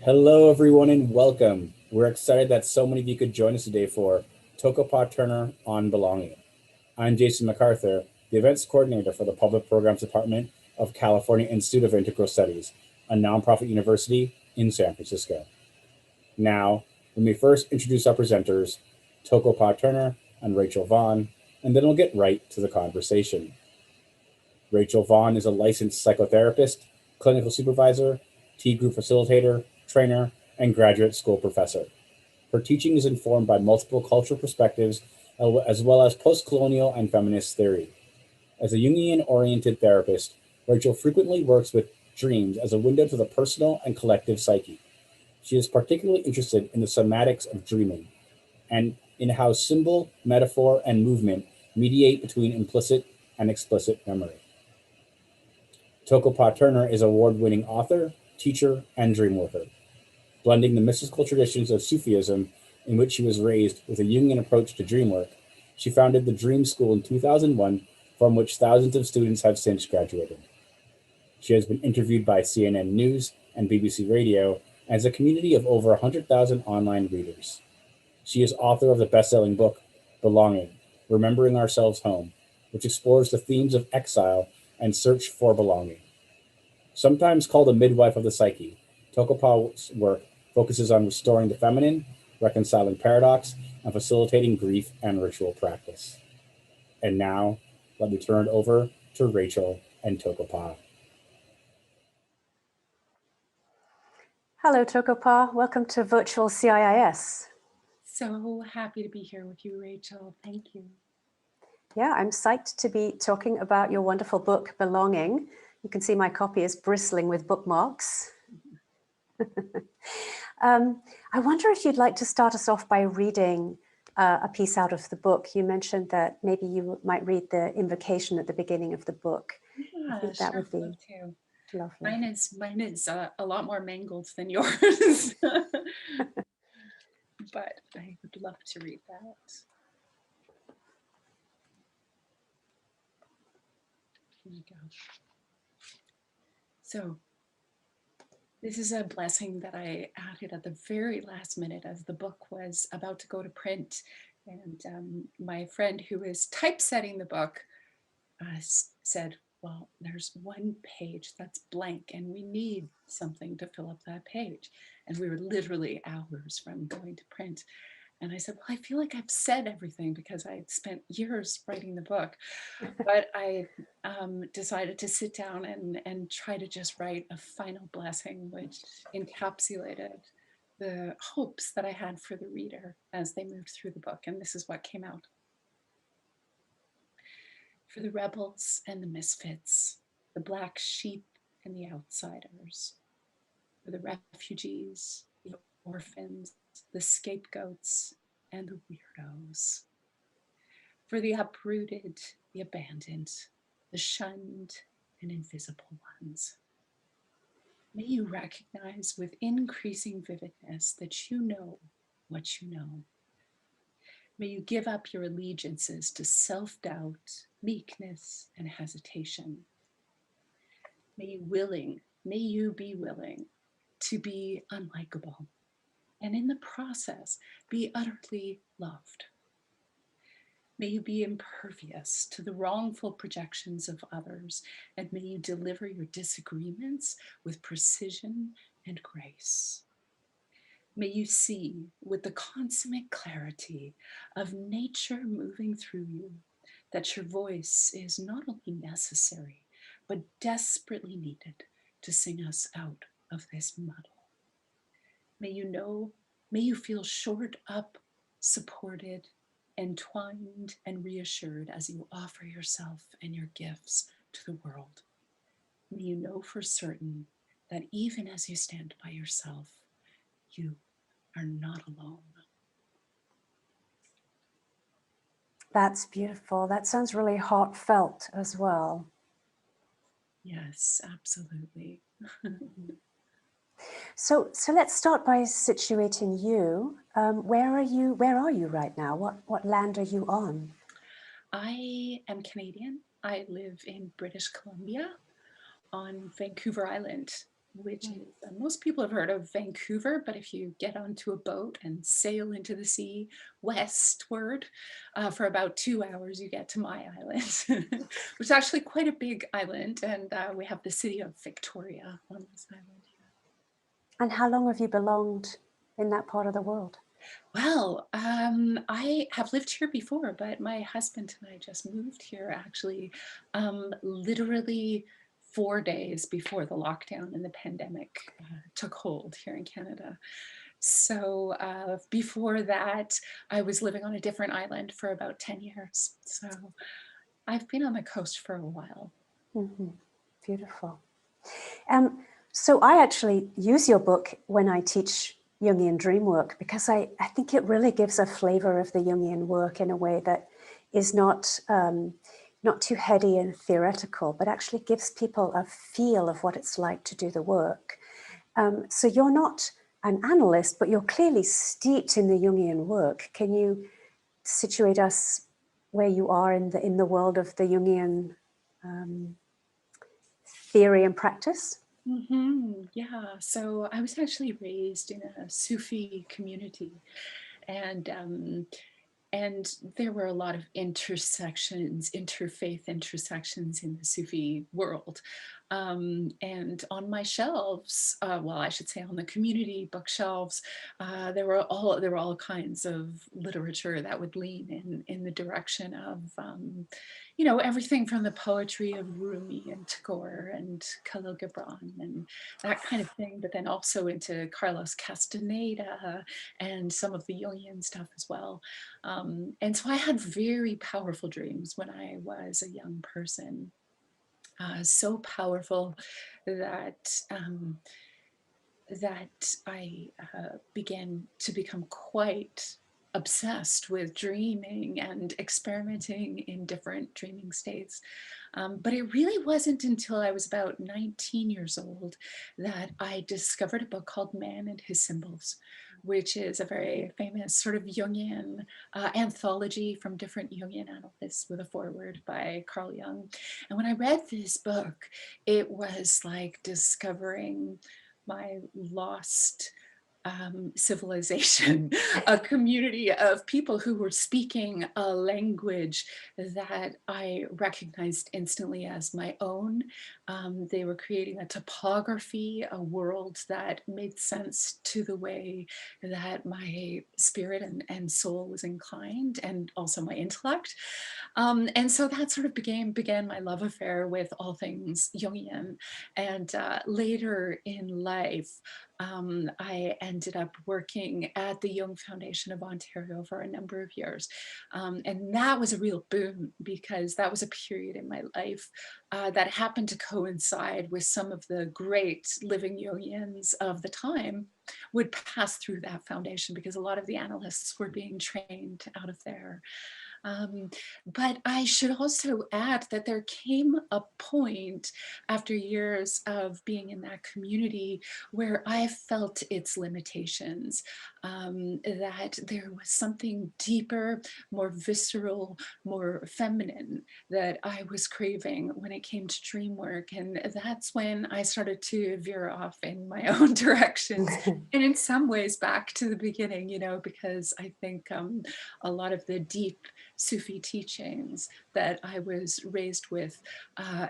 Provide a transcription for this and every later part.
Hello, everyone, and welcome. We're excited that so many of you could join us today for Toko-pa Turner on Belonging. I'm Jason MacArthur, the events coordinator for the Public Programs Department of California Institute of Integral Studies, a nonprofit university in San Francisco. Now, let me first introduce our presenters, Toko-pa Turner and Rachel Vaughan, and then we'll get right to the conversation. Rachel Vaughan is a licensed psychotherapist, clinical supervisor, T group facilitator, trainer, and graduate school professor. Her teaching is informed by multiple cultural perspectives as well as post colonial and feminist theory. As a Jungian oriented therapist, Rachel frequently works with dreams as a window to the personal and collective psyche. She is particularly interested in the somatics of dreaming and in how symbol, metaphor, and movement mediate between implicit and explicit memory. Toko-pa Turner is an award-winning author, teacher, and dream worker, blending the mystical traditions of Sufism in which she was raised with a Jungian approach to dream work. She founded the Dream School in 2001, from which thousands of students have since graduated. She has been interviewed by CNN News and BBC Radio and has a community of over 100,000 online readers. She is author of the best-selling book, Belonging, Remembering Ourselves Home, which explores the themes of exile and search for belonging. Sometimes called a midwife of the psyche, Toko-pa's work focuses on restoring the feminine, reconciling paradox, and facilitating grief and ritual practice. And now, let me turn it over to Rachel and Toko-pa. Hello, Toko-pa. Welcome to virtual CIIS. So happy to be here with you, Rachel. Thank you. Yeah, I'm psyched to be talking about your wonderful book, Belonging. You can see my copy is bristling with bookmarks. I wonder if you'd like to start us off by reading a piece out of the book. You mentioned that maybe you might read the invocation at the beginning of the book. Yeah, I think that would be lovely. Mine is a lot more mangled than yours, but I would love to read that. Here we go. So this is a blessing that I added at the very last minute as the book was about to go to print. And my friend who is typesetting the book said, well, there's one page that's blank and we need something to fill up that page. And we were literally hours from going to print. And I said, well, I feel like I've said everything because I spent years writing the book. But I decided to sit down and try to just write a final blessing, which encapsulated the hopes that I had for the reader as they moved through the book. And this is what came out. For the rebels and the misfits, the black sheep and the outsiders, for the refugees, the orphans, the scapegoats, and the weirdos, for the uprooted, the abandoned, the shunned, and invisible ones. May you recognize with increasing vividness that you know what you know. May you give up your allegiances to self-doubt, meekness, and hesitation. May you be willing to be unlikable, and in the process, be utterly loved. May you be impervious to the wrongful projections of others, and may you deliver your disagreements with precision and grace. May you see with the consummate clarity of nature moving through you that your voice is not only necessary, but desperately needed to sing us out of this muddle. May you feel shored up, supported, entwined, and reassured as you offer yourself and your gifts to the world. May you know for certain that even as you stand by yourself, you are not alone. That's beautiful. That sounds really heartfelt as well. Yes, absolutely. So let's start by situating you. Where are you right now? What land are you on? I am Canadian. I live in British Columbia on Vancouver Island. which is, most people have heard of Vancouver, but if you get onto a boat and sail into the sea westward for about 2 hours, you get to my island, which is actually quite a big island. And we have the city of Victoria on this island here. And how long have you belonged in that part of the world? Well, I have lived here before, but my husband and I just moved here actually literally 4 days before the lockdown and the pandemic took hold here in Canada. So before that, I was living on a different island for about 10 years. So I've been on the coast for a while. Mm-hmm. Beautiful. So I actually use your book when I teach Jungian dream work, because I think it really gives a flavor of the Jungian work in a way that is not too heady and theoretical, but actually gives people a feel of what it's like to do the work. So you're not an analyst, but you're clearly steeped in the Jungian work. Can you situate us where you are in the world of the Jungian theory and practice? Yeah, so I was actually raised in a Sufi community, and there were a lot of interfaith intersections in the Sufi world. And on my shelves, well, I should say on the community bookshelves, there were all kinds of literature that would lean in the direction of, everything from the poetry of Rumi and Tagore and Khalil Gibran and that kind of thing, but then also into Carlos Castaneda and some of the Jungian stuff as well. And so I had very powerful dreams when I was a young person, so powerful that I began to become quite obsessed with dreaming and experimenting in different dreaming states. But it really wasn't until I was about 19 years old that I discovered a book called Man and His Symbols, which is a very famous sort of Jungian anthology from different Jungian analysts with a foreword by Carl Jung. And when I read this book, it was like discovering my lost civilization, a community of people who were speaking a language that I recognized instantly as my own. They were creating a topography, a world that made sense to the way that my spirit and soul was inclined, and also my intellect. And so that sort of began my love affair with all things Jungian. And later in life, I ended up working at the Jung Foundation of Ontario for a number of years. And that was a real boon, because that was a period in my life that happened to coincide with some of the great living Jungians of the time would pass through that foundation, because a lot of the analysts were being trained out of there. But I should also add that there came a point after years of being in that community where I felt its limitations, that there was something deeper, more visceral, more feminine that I was craving when it came to dream work. And that's when I started to veer off in my own directions. And in some ways back to the beginning, because I think a lot of the deep Sufi teachings that I was raised with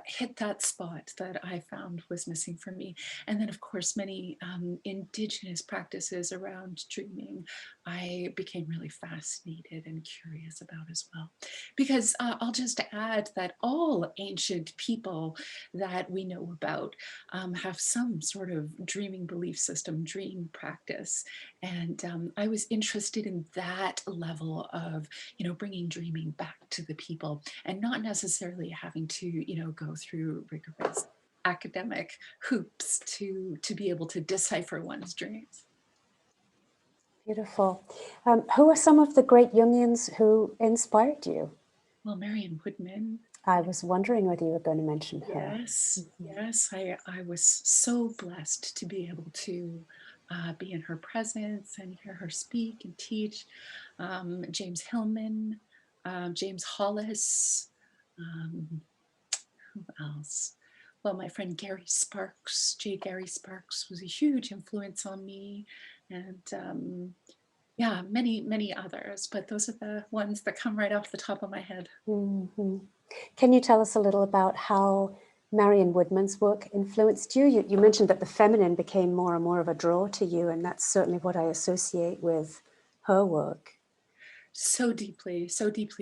hit that spot that I found was missing for me. And then, of course, many indigenous practices around dreaming, I became really fascinated and curious about as well. Because I'll just add that all ancient people that we know about have some sort of dreaming belief system, dream practice. And I was interested in that level of, bringing dreaming back to the people, and not necessarily having to, go through rigorous academic hoops to be able to decipher one's dreams. Beautiful. Who are some of the great Jungians who inspired you? Well, Marion Woodman. I was wondering whether you were going to mention her. Yes. I was so blessed to be able to be in her presence and hear her speak and teach. James Hillman, James Hollis, who else? well, my friend Gary Sparks, Gary Sparks, was a huge influence on me, and yeah, many others, but those are the ones that come right off the top of my head. Mm-hmm. Can you tell us a little about how Marion Woodman's work influenced you? You mentioned that the feminine became more and more of a draw to you, and that's certainly what I associate with her work. So deeply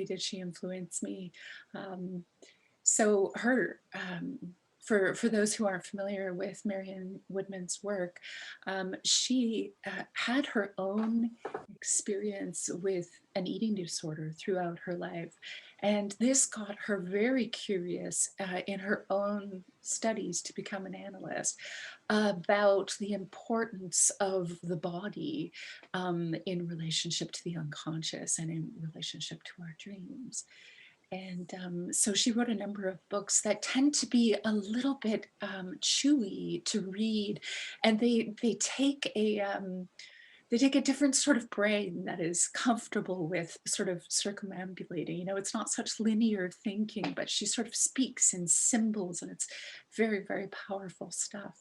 did she influence me. So her, for those who aren't familiar with Marion Woodman's work, she had her own experience with an eating disorder throughout her life. And this got her very curious in her own studies to become an analyst about the importance of the body in relationship to the unconscious and in relationship to our dreams. And so she wrote a number of books that tend to be a little bit chewy to read, and they take a different sort of brain that is comfortable with sort of circumambulating. You know, it's not such linear thinking, but she sort of speaks in symbols, and it's very, very powerful stuff.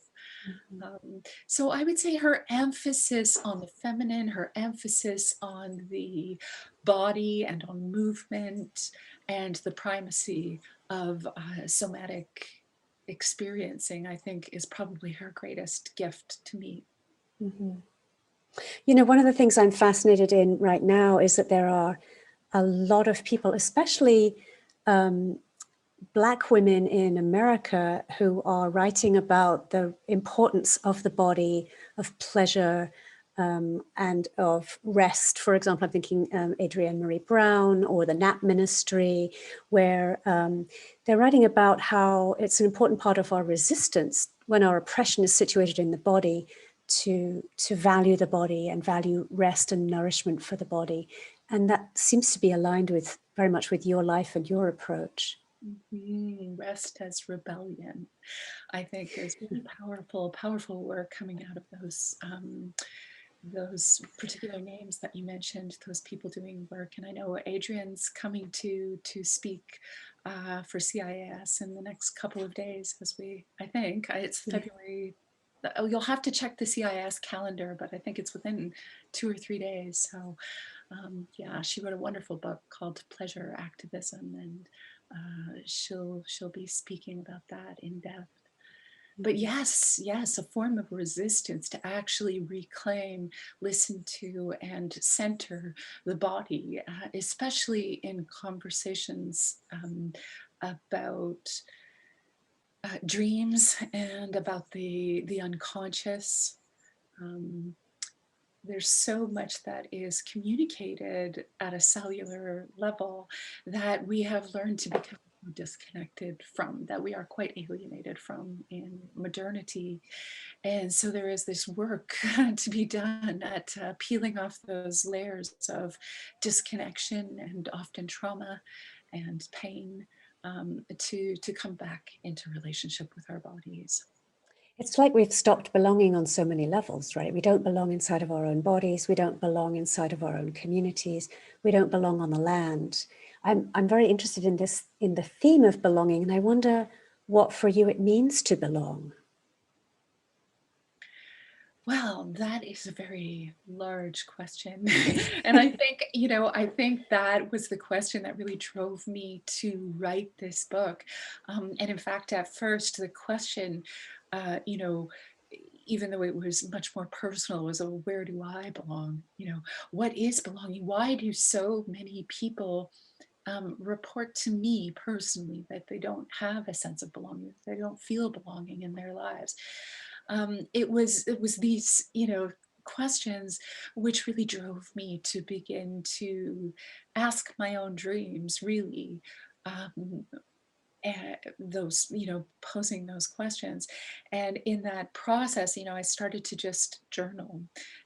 So I would say her emphasis on the feminine, her emphasis on the body and on movement, and the primacy of somatic experiencing, I think, is probably her greatest gift to me. Mm-hmm. You know, one of the things I'm fascinated in right now is that there are a lot of people, especially Black women in America, who are writing about the importance of the body, of pleasure, and of rest. For example, I'm thinking Adrienne Marie Brown or the Nap Ministry, where they're writing about how it's an important part of our resistance when our oppression is situated in the body to value the body and value rest and nourishment for the body. And that seems to be aligned with very much with your life and your approach. Rest as rebellion, I think, is really powerful work coming out of those particular names that you mentioned, those people doing work. And I know Adrian's coming to speak for CIIS in the next couple of days, I think it's February. Oh, you'll have to check the CIIS calendar, but I think it's within 2 or 3 days. So yeah, she wrote a wonderful book called Pleasure Activism, and she'll be speaking about that in depth. But yes, a form of resistance to actually reclaim, listen to, and center the body, especially in conversations about dreams and about the unconscious. There's so much that is communicated at a cellular level that we have learned to become disconnected from, that we are quite alienated from in modernity. And so there is this work to be done at peeling off those layers of disconnection and often trauma and pain, to come back into relationship with our bodies. It's like we've stopped belonging on so many levels, right? We don't belong inside of our own bodies. We don't belong inside of our own communities. We don't belong on the land. I'm very interested in this, in the theme of belonging, and I wonder what for you it means to belong. Well, that is a very large question. And I think, I think that was the question that really drove me to write this book. And in fact, at first, the question, even though it was much more personal, was, oh, where do I belong? What is belonging? Why do so many people report to me personally that they don't have a sense of belonging, they don't feel belonging in their lives? It was these questions which really drove me to begin to ask my own dreams, really, those, posing those questions. And in that process, I started to just journal.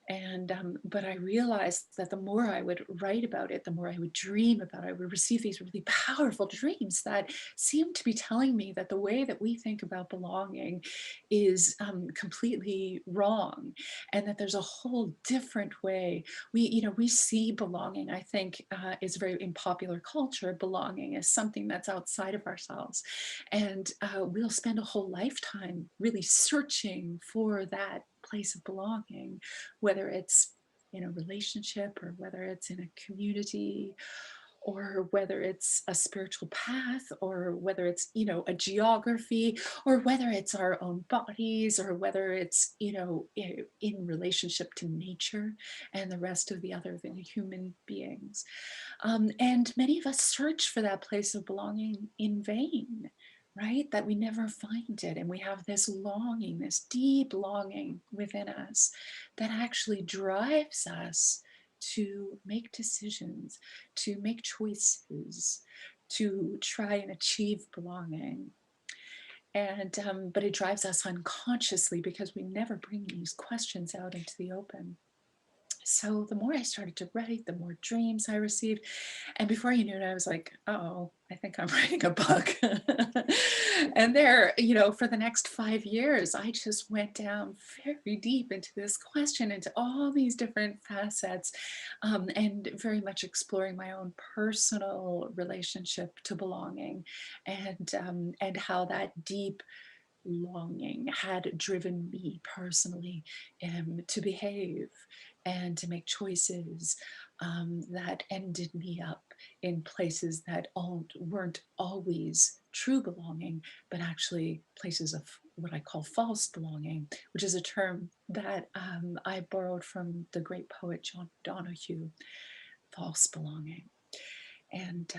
And but I realized that the more I would write about it, the more I would dream about it, I would receive these really powerful dreams that seemed to be telling me that the way that we think about belonging is completely wrong, and that there's a whole different way we see belonging. I think is very, in popular culture, belonging is something that's outside of ourselves, ourselves. And we'll spend a whole lifetime really searching for that place of belonging, whether it's in a relationship or whether it's in a community, or whether it's a spiritual path, or whether it's, you know, a geography, or whether it's our own bodies, or whether it's, you know, in relationship to nature and the rest of the other than human beings. And many of us search for that place of belonging in vain, right? That we never find it. And we have this longing, this deep longing within us that actually drives us to make decisions, to make choices, to try and achieve belonging. And but it drives us unconsciously because we never bring these questions out into the open. So the more I started to write, the more dreams I received. And before you knew it, I was like, oh, I think I'm writing a book. And there, you know, for the next 5 years, I just went down very deep into this question, into all these different facets, and very much exploring my own personal relationship to belonging, and how that deep longing had driven me personally, to behave and to make choices, that ended me up in places that weren't always true belonging, but actually places of what I call false belonging, which is a term that I borrowed from the great poet John Donahue, false belonging. And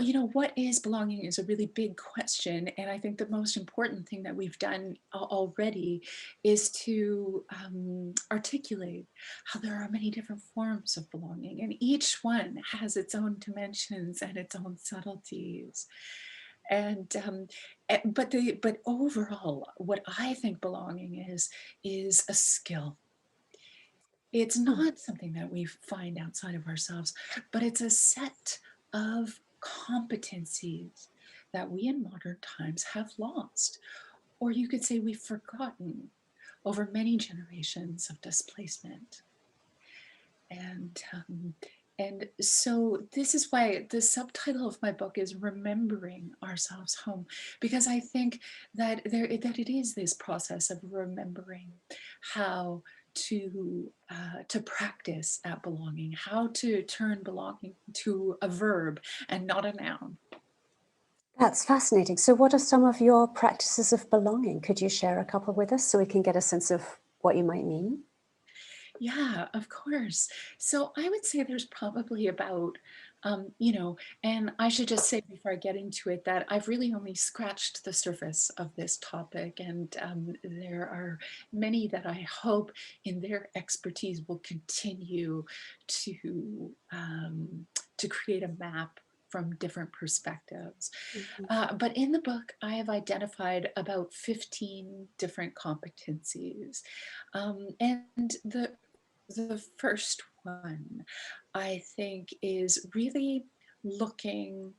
you know, what is belonging is a really big question. And I think the most important thing that we've done already is to articulate how there are many different forms of belonging, and each one has its own dimensions and its own subtleties. And but overall, what I think belonging is a skill. It's not something that we find outside of ourselves, but it's a set of competencies that we in modern times have lost, or you could say we've forgotten over many generations of displacement. And so this is why the subtitle of my book is Remembering Ourselves Home, because I think that that it is this process of remembering how to practice at belonging, how to turn belonging to a verb and not a noun. That's fascinating. So what are some of your practices of belonging? Could you share a couple with us so we can get a sense of what you might mean? Yeah, of course. So I would say there's probably about, you know, and I should just say before I get into it that I've really only scratched the surface of this topic. And there are many that I hope in their expertise will continue to create a map from different perspectives. But in the book, I have identified about 15 different competencies. And the first one, I think, is really looking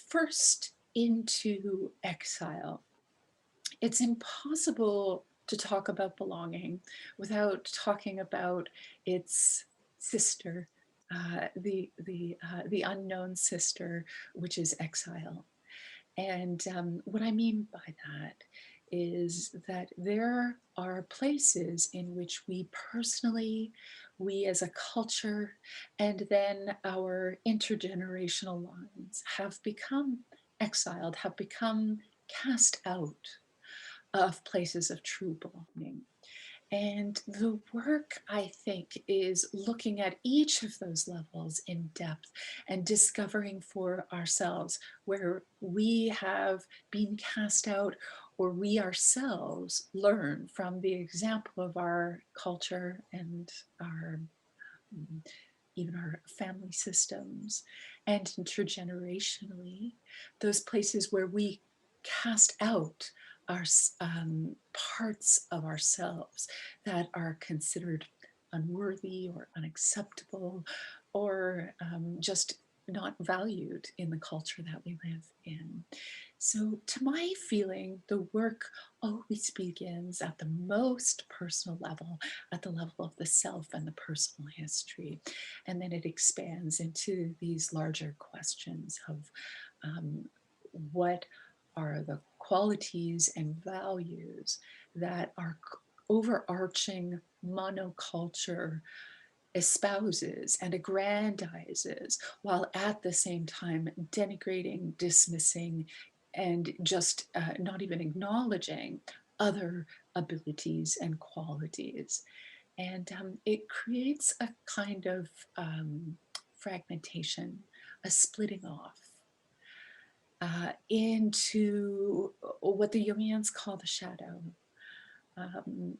first into exile. It's impossible to talk about belonging without talking about its sister, the unknown sister, which is exile. And what I mean by that is that there are places in which we personally, we as a culture, and then our intergenerational lines have become exiled, have become cast out of places of true belonging. And the work, I think, is looking at each of those levels in depth and discovering for ourselves where we have been cast out, or we ourselves learn from the example of our culture and our even our family systems, and intergenerationally, those places where we cast out our parts of ourselves that are considered unworthy or unacceptable, or just not valued in the culture that we live in. So, to my feeling, the work always begins at the most personal level, at the level of the self and the personal history. And then it expands into these larger questions of what are the qualities and values that our overarching monoculture espouses and aggrandizes, while at the same time denigrating, dismissing, and just not even acknowledging other abilities and qualities. And it creates a kind of fragmentation, a splitting off into what the Jungians call the shadow.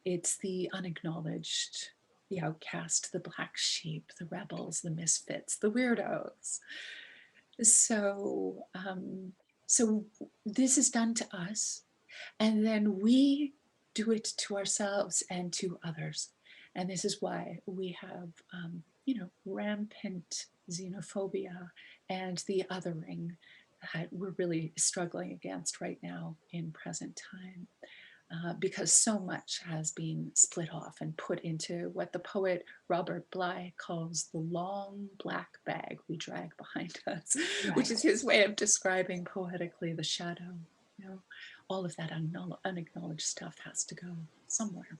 It's the unacknowledged, the outcast, the black sheep, the rebels, the misfits, the weirdos. So, so this is done to us, and then we do it to ourselves and to others. And this is why we have, rampant xenophobia and the othering that we're really struggling against right now in present time. Because so much has been split off and put into what the poet Robert Bly calls the long black bag we drag behind us, right, which is his way of describing poetically the shadow. All of that unacknowledged stuff has to go somewhere.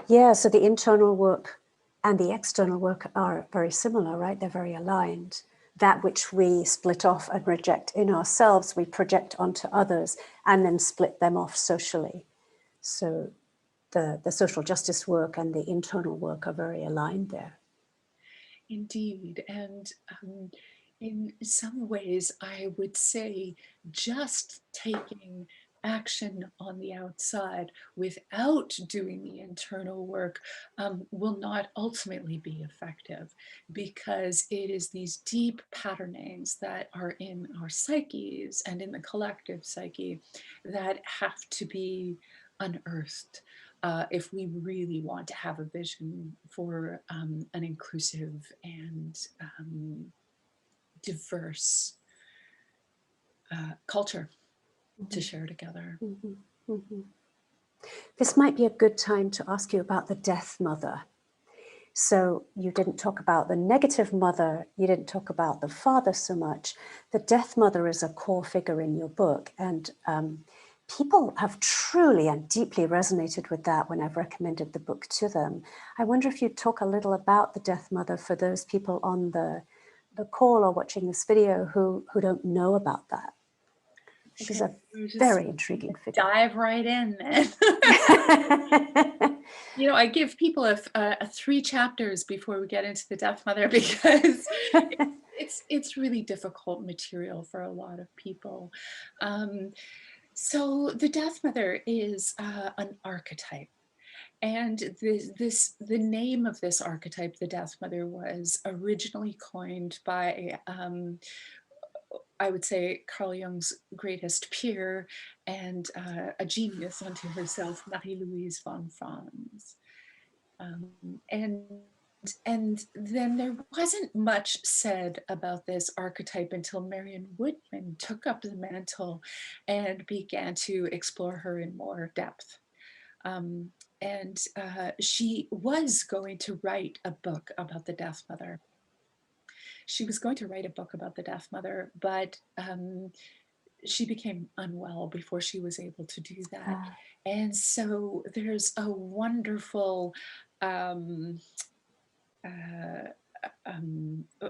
Yeah, so the internal work and the external work are very similar, right? They're very aligned. That which we split off and reject in ourselves, we project onto others and then split them off socially. So the social justice work and the internal work are very aligned there. Indeed. And in some ways, I would say just taking action on the outside without doing the internal work will not ultimately be effective, because it is these deep patternings that are in our psyches and in the collective psyche that have to be unearthed. If we really want to have a vision for an inclusive and diverse culture to share together. This might be a good time to ask you about the death mother. So you didn't talk about the negative mother, you didn't talk about the father so much. The death mother is a core figure in your book, and people have truly and deeply resonated with that when I've recommended the book to them. I wonder if you'd talk a little about the death mother for those people on the call or watching this video who don't know about that. She's a very intriguing figure. Dive right in then. I give people a 3 chapters before we get into the death mother, because it's really difficult material for a lot of people. So the death mother is an archetype. And the name of this archetype, the death mother, was originally coined by I would say Carl Jung's greatest peer and a genius unto herself, Marie-Louise von Franz. And then there wasn't much said about this archetype until Marion Woodman took up the mantle and began to explore her in more depth. And she was going to write a book about the death mother. She was going to write a book about the death mother, but she became unwell before she was able to do that. And so there's a wonderful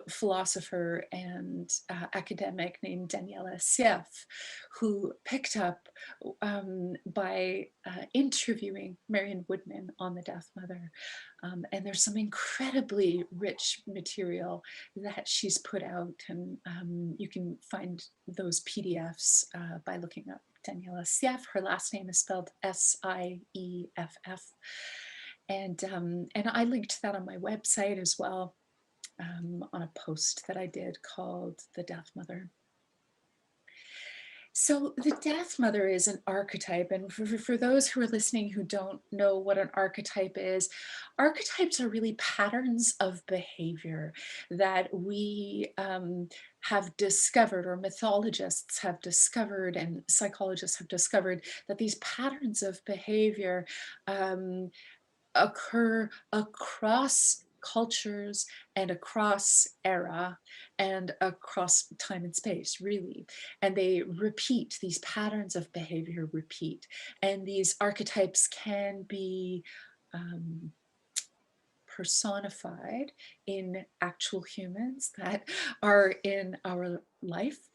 philosopher and academic named Daniela Sieff, who picked up by interviewing Marion Woodman on the death mother. And there's some incredibly rich material that she's put out, and you can find those PDFs by looking up Daniela Sieff. Her last name is spelled S-I-E-F-F. And I linked that on my website as well, on a post that I did called The Death Mother. So the death mother is an archetype. And for those who are listening who don't know what an archetype is, archetypes are really patterns of behavior that we have discovered, or mythologists have discovered, and psychologists have discovered, that these patterns of behavior occur across cultures and across era and across time and space, really. And they repeat, these patterns of behavior repeat. And these archetypes can be personified in actual humans that are in our life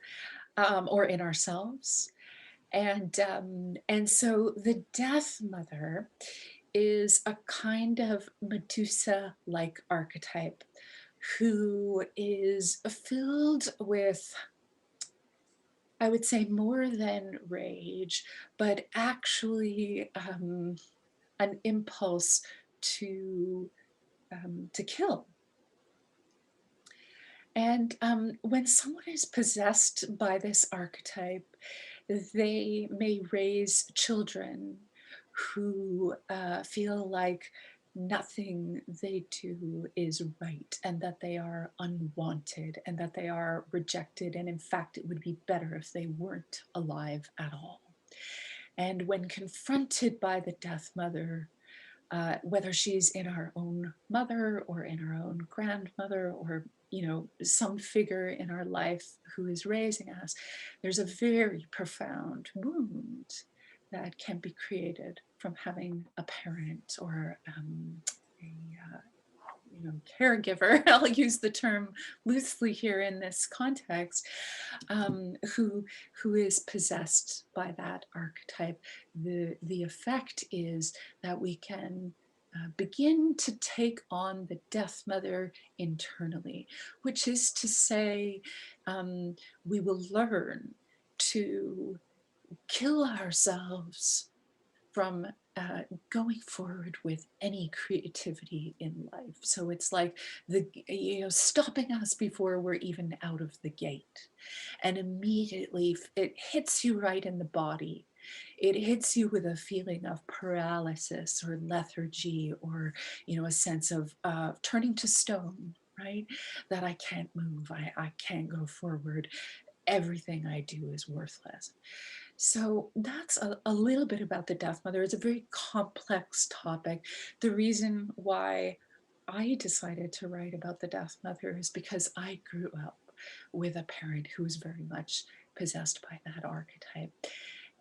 or in ourselves. And so the Death Mother is a kind of Medusa-like archetype who is filled with, I would say, more than rage, but actually an impulse to kill. And when someone is possessed by this archetype, they may raise children who feel like nothing they do is right, and that they are unwanted, and that they are rejected, and in fact it would be better if they weren't alive at all. And when confronted by the Death Mother, whether she's in our own mother or in our own grandmother, or some figure in our life who is raising us, there's a very profound wound that can be created from having a parent or a caregiver, I'll use the term loosely here in this context, who is possessed by that archetype. The effect is that we can begin to take on the Death Mother internally, which is to say, we will learn to kill ourselves from going forward with any creativity in life. So it's like stopping us before we're even out of the gate. And immediately it hits you right in the body. It hits you with a feeling of paralysis or lethargy, or a sense of turning to stone, right? That I can't move, I can't go forward. Everything I do is worthless. So that's a little bit about the Death Mother. It's a very complex topic. The reason why I decided to write about the Death Mother is because I grew up with a parent who was very much possessed by that archetype.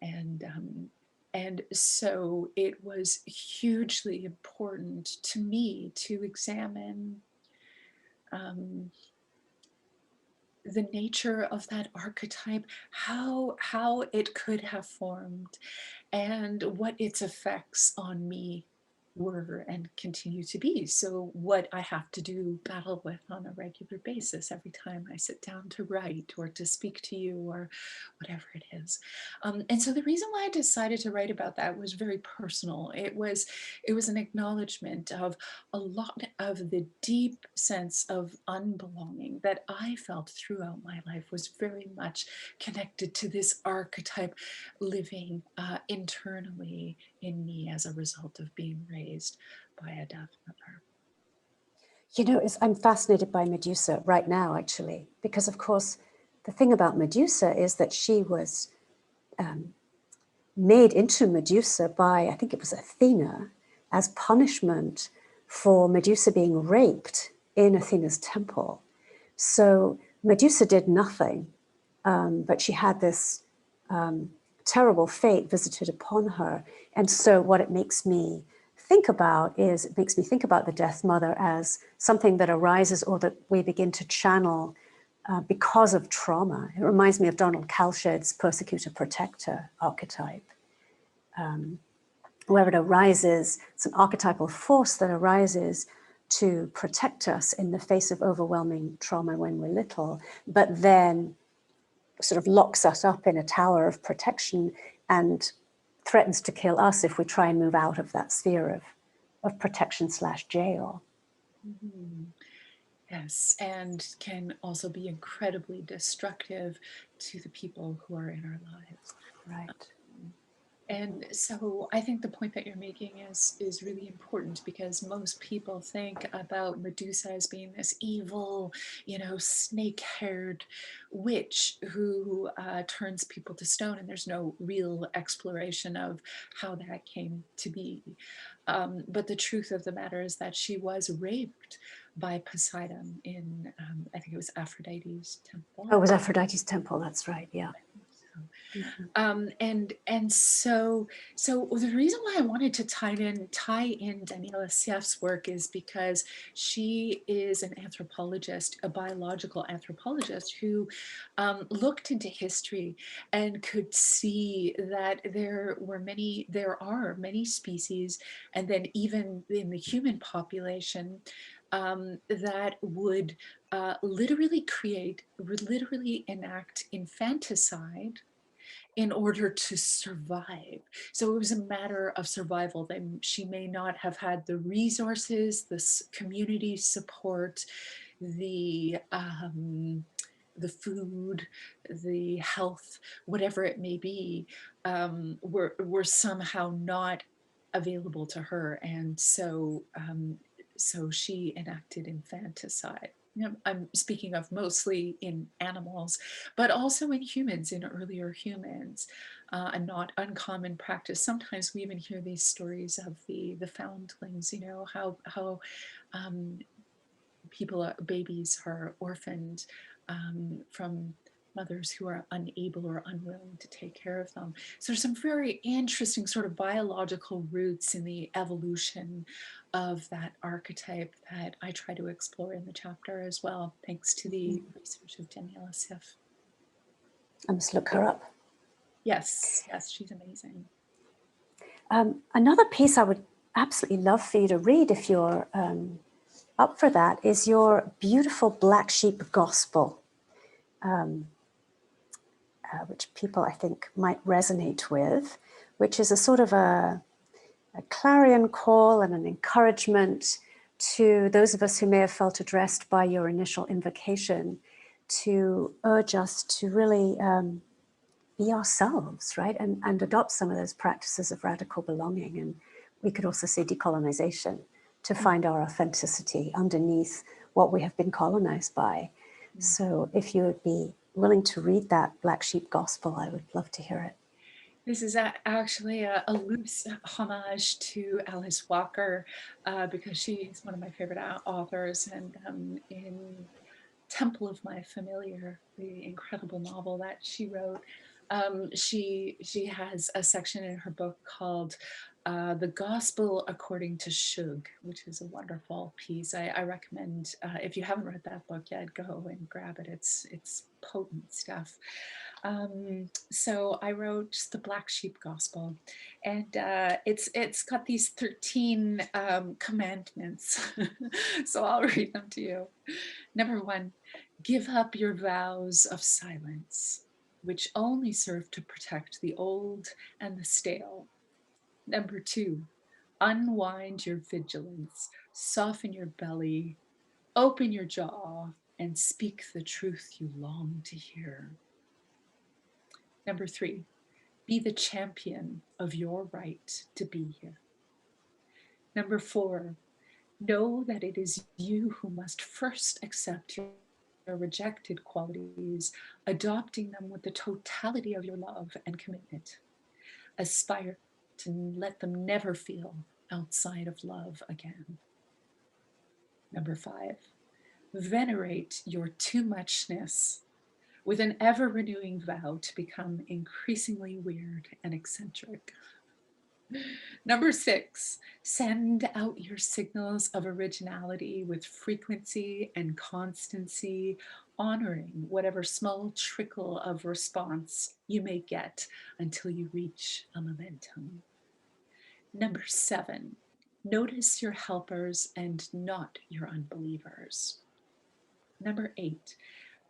And so it was hugely important to me to examine the nature of that archetype, how it could have formed, and what its effects on me were and continue to be. So what I have to do battle with on a regular basis every time I sit down to write or to speak to you or whatever it is. And so the reason why I decided to write about that was very personal. It was an acknowledgement of a lot of the deep sense of unbelonging that I felt throughout my life was very much connected to this archetype living internally in me as a result of being raised by a Death Mother. I'm fascinated by Medusa right now, actually, because of course, the thing about Medusa is that she was made into Medusa by, I think it was Athena, as punishment for Medusa being raped in Athena's temple. So Medusa did nothing, but she had this terrible fate visited upon her. And so what it makes me think about is, it makes me think about the Death Mother as something that arises or that we begin to channel because of trauma. It reminds me of Donald Kalshed's persecutor protector archetype. Where it arises, it's an archetypal force that arises to protect us in the face of overwhelming trauma when we're little, but then sort of locks us up in a tower of protection and threatens to kill us if we try and move out of that sphere of protection / jail. Mm-hmm. Yes, and can also be incredibly destructive to the people who are in our lives. Right. And so I think the point that you're making is really important, because most people think about Medusa as being this evil, snake-haired witch who turns people to stone, and there's no real exploration of how that came to be. But the truth of the matter is that she was raped by Poseidon in, I think it was Aphrodite's temple. Oh, it was Aphrodite's temple. That's right. Yeah. So, Mhm. and so the reason why I wanted to tie in Daniela Sieff's work is because she is an anthropologist, a biological anthropologist who looked into history and could see that there are many species, and then even in the human population, that would literally enact infanticide in order to survive. So it was a matter of survival. She may not have had the resources, the community support, the food, the health, whatever it may be, were somehow not available to her, and so she enacted infanticide. I'm speaking of mostly in animals, but also in humans, in earlier humans, a not uncommon practice. Sometimes we even hear these stories of the foundlings, how babies are orphaned from mothers who are unable or unwilling to take care of them. So there's some very interesting sort of biological roots in the evolution of that archetype that I try to explore in the chapter as well, thanks to the research of Daniela Siff. I must look her up. Yes, she's amazing. Another piece I would absolutely love for you to read, if you're up for that, is your beautiful Black Sheep Gospel, which people I think might resonate with, which is a sort of a clarion call and an encouragement to those of us who may have felt addressed by your initial invocation, to urge us to really be ourselves, right? And adopt some of those practices of radical belonging. And we could also say decolonization, to find our authenticity underneath what we have been colonized by. So if you would be willing to read that Black Sheep Gospel, I would love to hear it. This is actually a loose homage to Alice Walker, because she's one of my favorite authors, and in Temple of My Familiar, the incredible novel that she wrote, she has a section in her book called The Gospel According to Shug, which is a wonderful piece. I recommend, if you haven't read that book yet, go and grab it. It's potent stuff. So I wrote the Black Sheep Gospel, and it's got these 13 commandments. So I'll read them to you. Number 1, give up your vows of silence, which only serve to protect the old and the stale. Number 2, unwind your vigilance, soften your belly, open your jaw, and speak the truth you long to hear. Number 3, be the champion of your right to be here. Number 4, know that it is you who must first accept your rejected qualities, adopting them with the totality of your love and commitment. Aspire to let them never feel outside of love again. Number 5, venerate your too muchness with an ever renewing vow to become increasingly weird and eccentric. Number 6, send out your signals of originality with frequency and constancy, honoring whatever small trickle of response you may get until you reach a momentum. Number 7, notice your helpers and not your unbelievers. Number 8,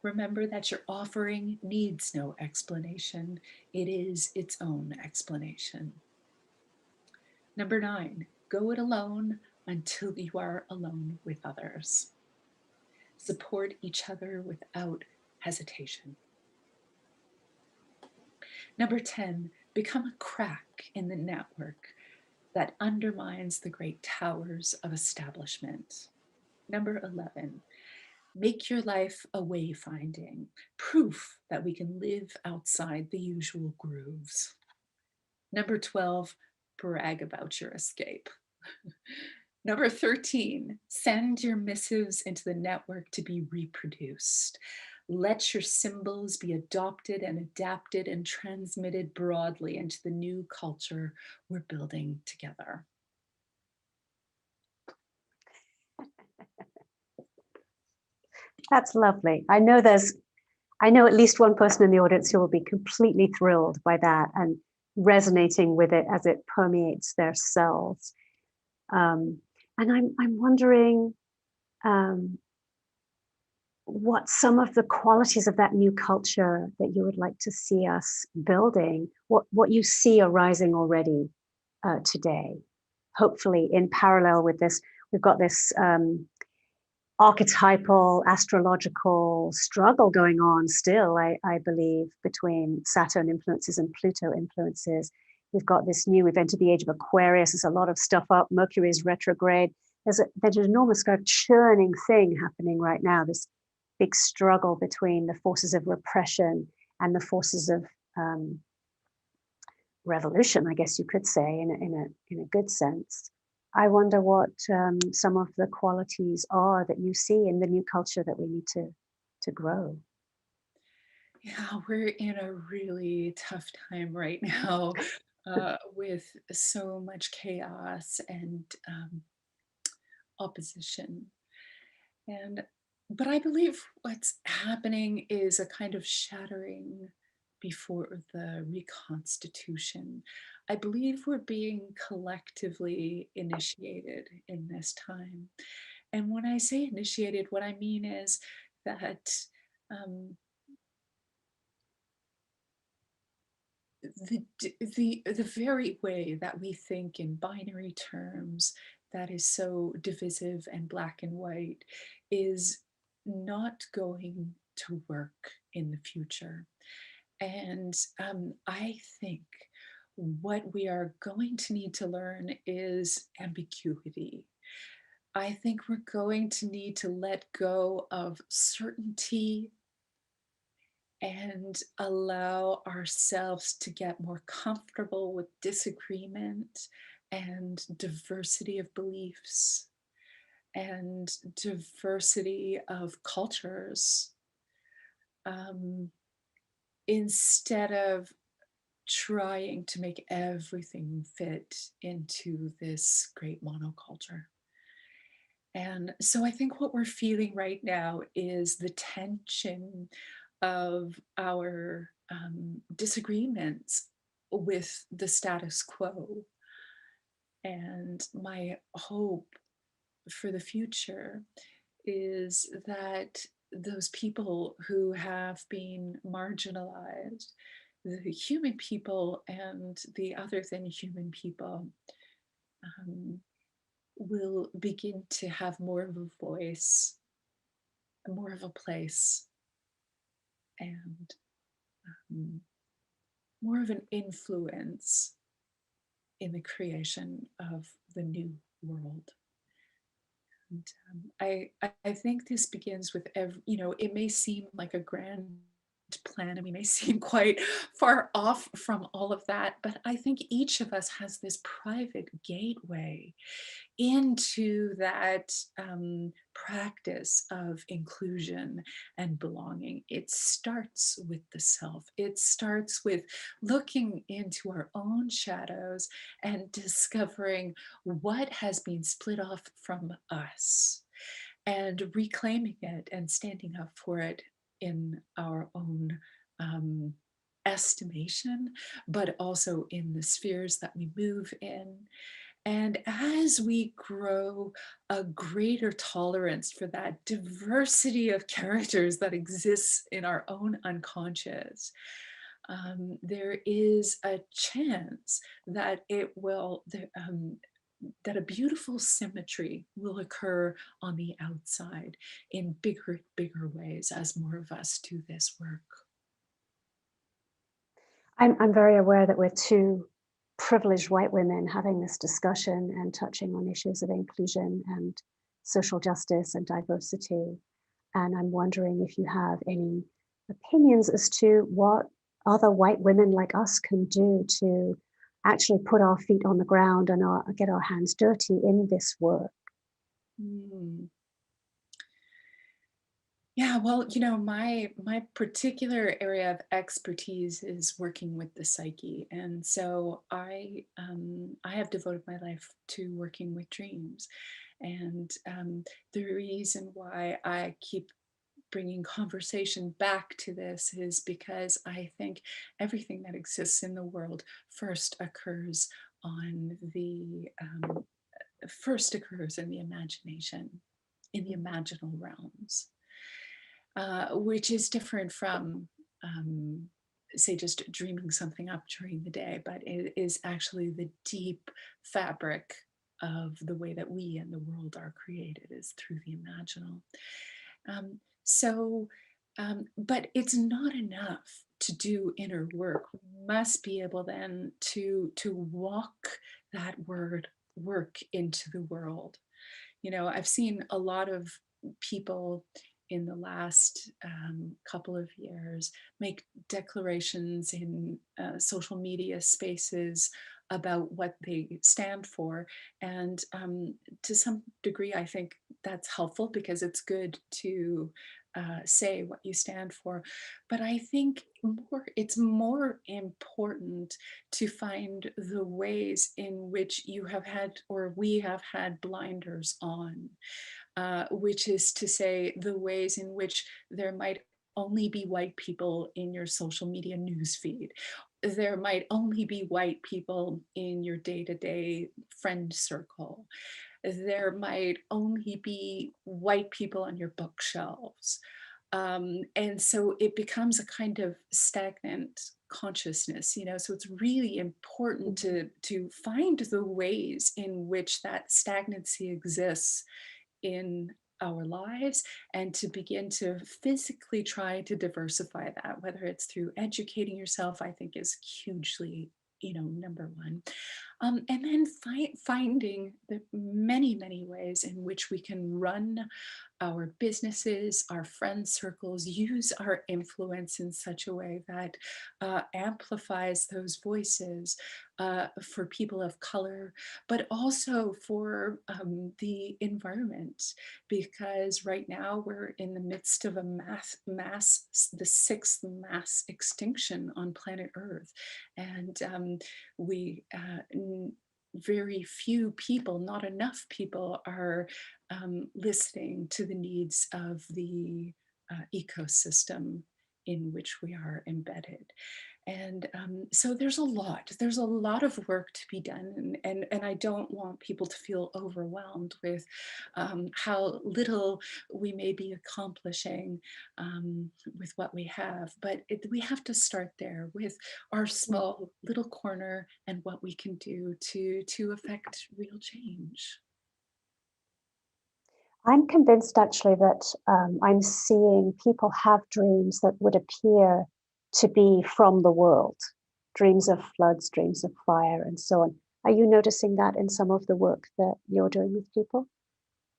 remember that your offering needs no explanation. It is its own explanation. Number 9, go it alone until you are alone with others. Support each other without hesitation. Number 10, become a crack in the network that undermines the great towers of establishment. Number 11, make your life a wayfinding, proof that we can live outside the usual grooves. Number 12, brag about your escape. Number 13, send your missives into the network to be reproduced. Let your symbols be adopted and adapted and transmitted broadly into the new culture we're building together. That's lovely. I know at least one person in the audience who will be completely thrilled by that and resonating with it as it permeates their cells. And I'm wondering what some of the qualities of that new culture that you would like to see us building, what you see arising already today. Hopefully, in parallel with this, we've got this archetypal astrological struggle going on still, I believe, between Saturn influences and Pluto influences. We've got this we've entered the age of Aquarius. There's a lot of stuff up. Mercury is retrograde. There's an enormous kind of churning thing happening right now, this big struggle between the forces of repression and the forces of revolution, I guess you could say, in a good sense. I wonder what some of the qualities are that you see in the new culture that we need to grow. Yeah, we're in a really tough time right now with so much chaos and opposition. But I believe what's happening is a kind of shattering before the reconstitution. I believe we're being collectively initiated in this time. And when I say initiated, what I mean is that the very way that we think in binary terms, that is so divisive and black and white, is not going to work in the future. And I think what we are going to need to learn is ambiguity. I think we're going to need to let go of certainty and allow ourselves to get more comfortable with disagreement and diversity of beliefs and diversity of cultures, instead of trying to make everything fit into this great monoculture. And so I think what we're feeling right now is the tension of our disagreements with the status quo. And my hope for the future is that those people who have been marginalized, the human people and the other than human people, will begin to have more of a voice, more of a place, and more of an influence in the creation of the new world. And I think this begins with it may seem like a grand plan and we may seem quite far off from all of that, but I think each of us has this private gateway into that practice of inclusion and belonging. It starts with the self. It starts with looking into our own shadows and discovering what has been split off from us and reclaiming it and standing up for it in our own estimation, but also in the spheres that we move in. And as we grow a greater tolerance for that diversity of characters that exists in our own unconscious, there is a chance that that a beautiful symmetry will occur on the outside in bigger ways as more of us do this work. I'm very aware that we're two privileged white women having this discussion and touching on issues of inclusion and social justice and diversity. And I'm wondering if you have any opinions as to what other white women like us can do to actually put our feet on the ground and get our hands dirty in this work? Mm. Yeah, well, my particular area of expertise is working with the psyche, and so I have devoted my life to working with dreams, and the reason why I keep bringing conversation back to this is because I think everything that exists in the world first occurs on the first occurs in the imagination, in the imaginal realms, which is different from, say, just dreaming something up during the day, but it is actually the deep fabric of the way that we and the world are created is through the imaginal. So, but it's not enough to do inner work. We must be able then to walk that work into the world. I've seen a lot of people in the last couple of years make declarations in social media spaces about what they stand for. And to some degree, I think that's helpful because it's good to say what you stand for. But I think it's more important to find the ways in which you have had, or we have had, blinders on, which is to say the ways in which there might only be white people in your social media newsfeed. There might only be white people in your day-to-day friend circle. There might only be white people on your bookshelves. And so it becomes a kind of stagnant consciousness, so it's really important to find the ways in which that stagnancy exists in our lives, and to begin to physically try to diversify that, whether it's through educating yourself, I think is hugely, number one. And then finding the many, many ways in which we can run our businesses, our friend circles, use our influence in such a way that amplifies those voices for people of color, but also for the environment. Because right now we're in the midst of a the sixth mass extinction on planet Earth. And very few people, not enough people, are listening to the needs of the ecosystem in which we are embedded. And so there's a lot of work to be done. And I don't want people to feel overwhelmed with how little we may be accomplishing with what we have. But we have to start there with our small little corner and what we can do to affect real change. I'm convinced actually that I'm seeing people have dreams that would appear to be from the world, dreams of floods, dreams of fire, and so on. Are you noticing that in some of the work that you're doing with people?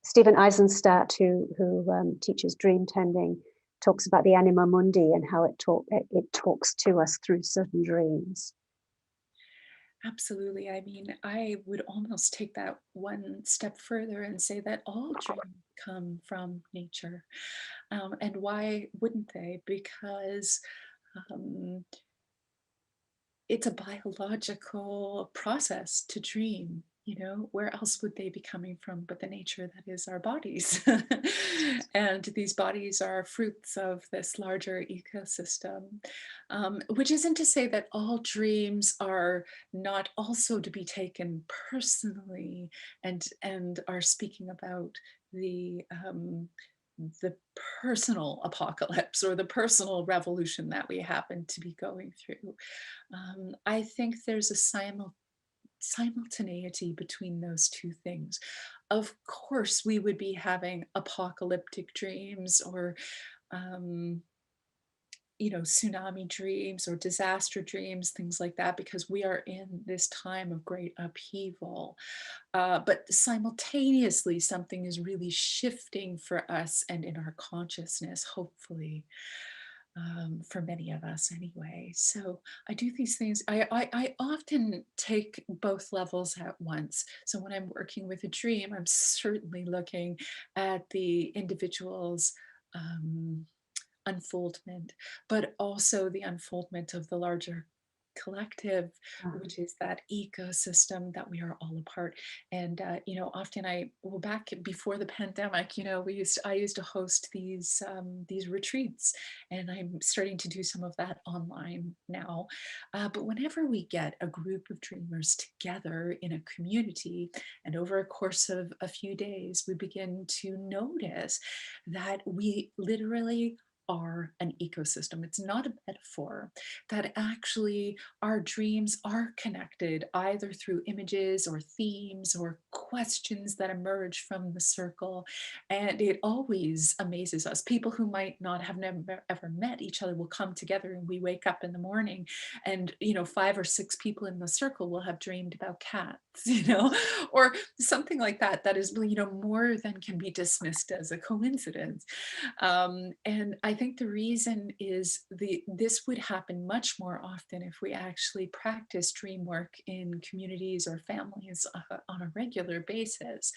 Stephen Eisenstadt, who teaches dream tending, talks about the anima mundi and how it talks to us through certain dreams. Absolutely. I mean, I would almost take that one step further and say that all dreams come from nature. And why wouldn't they? Because um, it's a biological process to dream. Where else would they be coming from but the nature that is our bodies? And these bodies are fruits of this larger ecosystem, which isn't to say that all dreams are not also to be taken personally and are speaking about the personal apocalypse or the personal revolution that we happen to be going through. I think there's a simultaneity between those two things. Of course, we would be having apocalyptic dreams or tsunami dreams or disaster dreams, things like that, because we are in this time of great upheaval. But simultaneously, something is really shifting for us and in our consciousness, hopefully. for many of us anyway. So I do these things. I often take both levels at once. So when I'm working with a dream, I'm certainly looking at the individual's unfoldment, but also the unfoldment of the larger collective, which is that ecosystem that we are all a part. And often back before the pandemic, I used to host these retreats, and I'm starting to do some of that online now. But whenever we get a group of dreamers together in a community, and over a course of a few days, we begin to notice that we literally are an ecosystem. It's not a metaphor, that actually our dreams are connected either through images or themes or questions that emerge from the circle. And it always amazes us. People who might not have never ever met each other will come together, and we wake up in the morning and 5 or 6 people in the circle will have dreamed about cats, or something like that, that is more than can be dismissed as a coincidence. And I think the reason is this would happen much more often if we actually practice dream work in communities or families on a regular basis.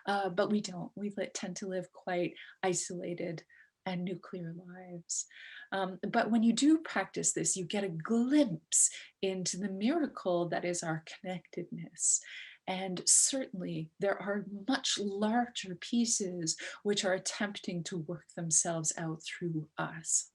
But we don't. We tend to live quite isolated and nuclear lives. But when you do practice this, you get a glimpse into the miracle that is our connectedness. And certainly there are much larger pieces which are attempting to work themselves out through us.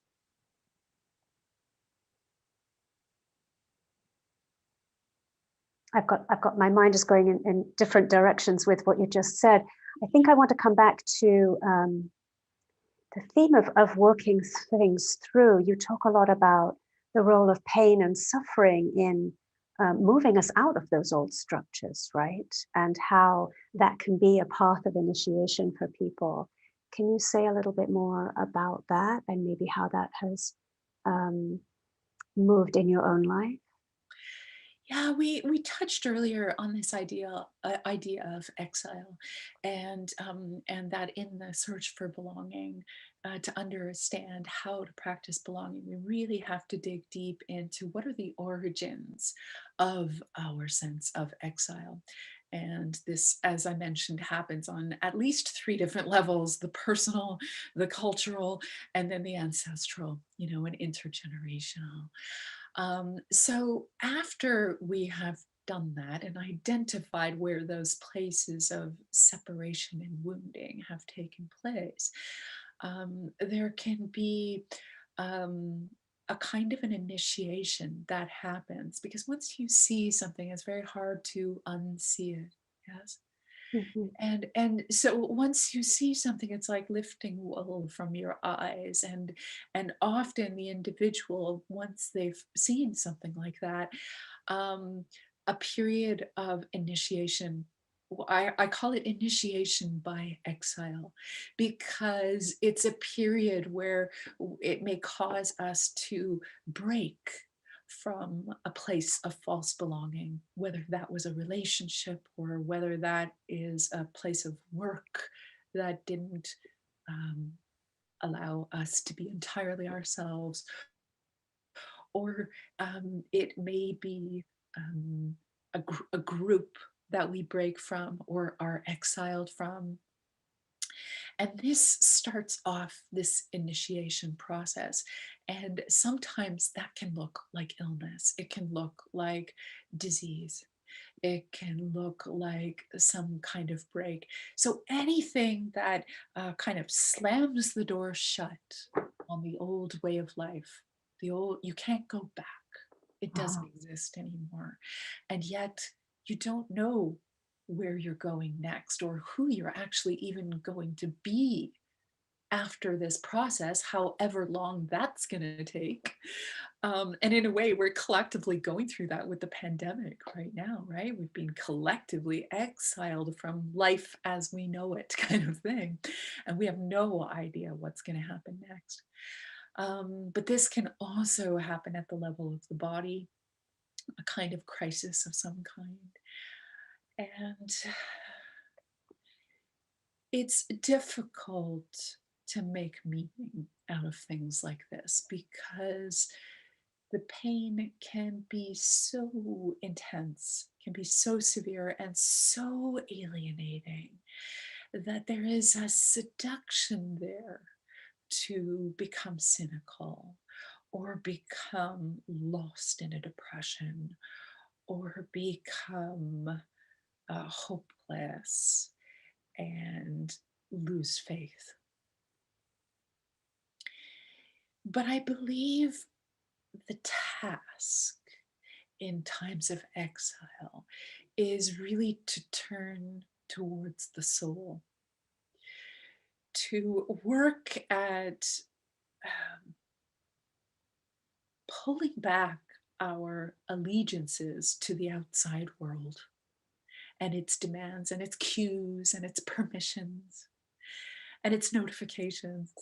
I've got my mind is going in different directions with what you just said. I think I want to come back to the theme of working things through. You talk a lot about the role of pain and suffering in moving us out of those old structures, right? And how that can be a path of initiation for people. Can you say a little bit more about that, and maybe how that has moved in your own life? Yeah, we touched earlier on this idea of exile, and that in the search for belonging, to understand how to practice belonging, we really have to dig deep into what are the origins of our sense of exile. And this, as I mentioned, happens on at least 3 different levels: the personal, the cultural, and then the ancestral, and intergenerational. So after we have done that and identified where those places of separation and wounding have taken place, there can be a kind of an initiation that happens, because once you see something, it's very hard to unsee it. Yes. Mhm. And so once you see something, it's like lifting wool from your eyes. And often the individual, once they've seen something like that, um, a period of initiation, I call it initiation by exile, because it's a period where it may cause us to break from a place of false belonging, whether that was a relationship or whether that is a place of work that didn't um, allow us to be entirely ourselves, or it may be a group that we break from or are exiled from. And this starts off this initiation process. And sometimes that can look like illness, it can look like disease, it can look like some kind of break. So anything that kind of slams the door shut on the old way of life, you can't go back. It doesn't Wow. exist anymore. And yet you don't know where you're going next or who you're actually even going to be after this process, however long that's going to take. And in a way, we're collectively going through that with the pandemic right now, right? We've been collectively exiled from life as we know it, kind of thing. And we have no idea what's going to happen next. But this can also happen at the level of the body, a kind of crisis of some kind. And it's difficult to make meaning out of things like this, because the pain can be so intense, can be so severe and so alienating, that there is a seduction there to become cynical or become lost in a depression or become hopeless and lose faith. But I believe the task in times of exile is really to turn towards the soul, to work at pulling back our allegiances to the outside world and its demands and its cues and its permissions and its notifications,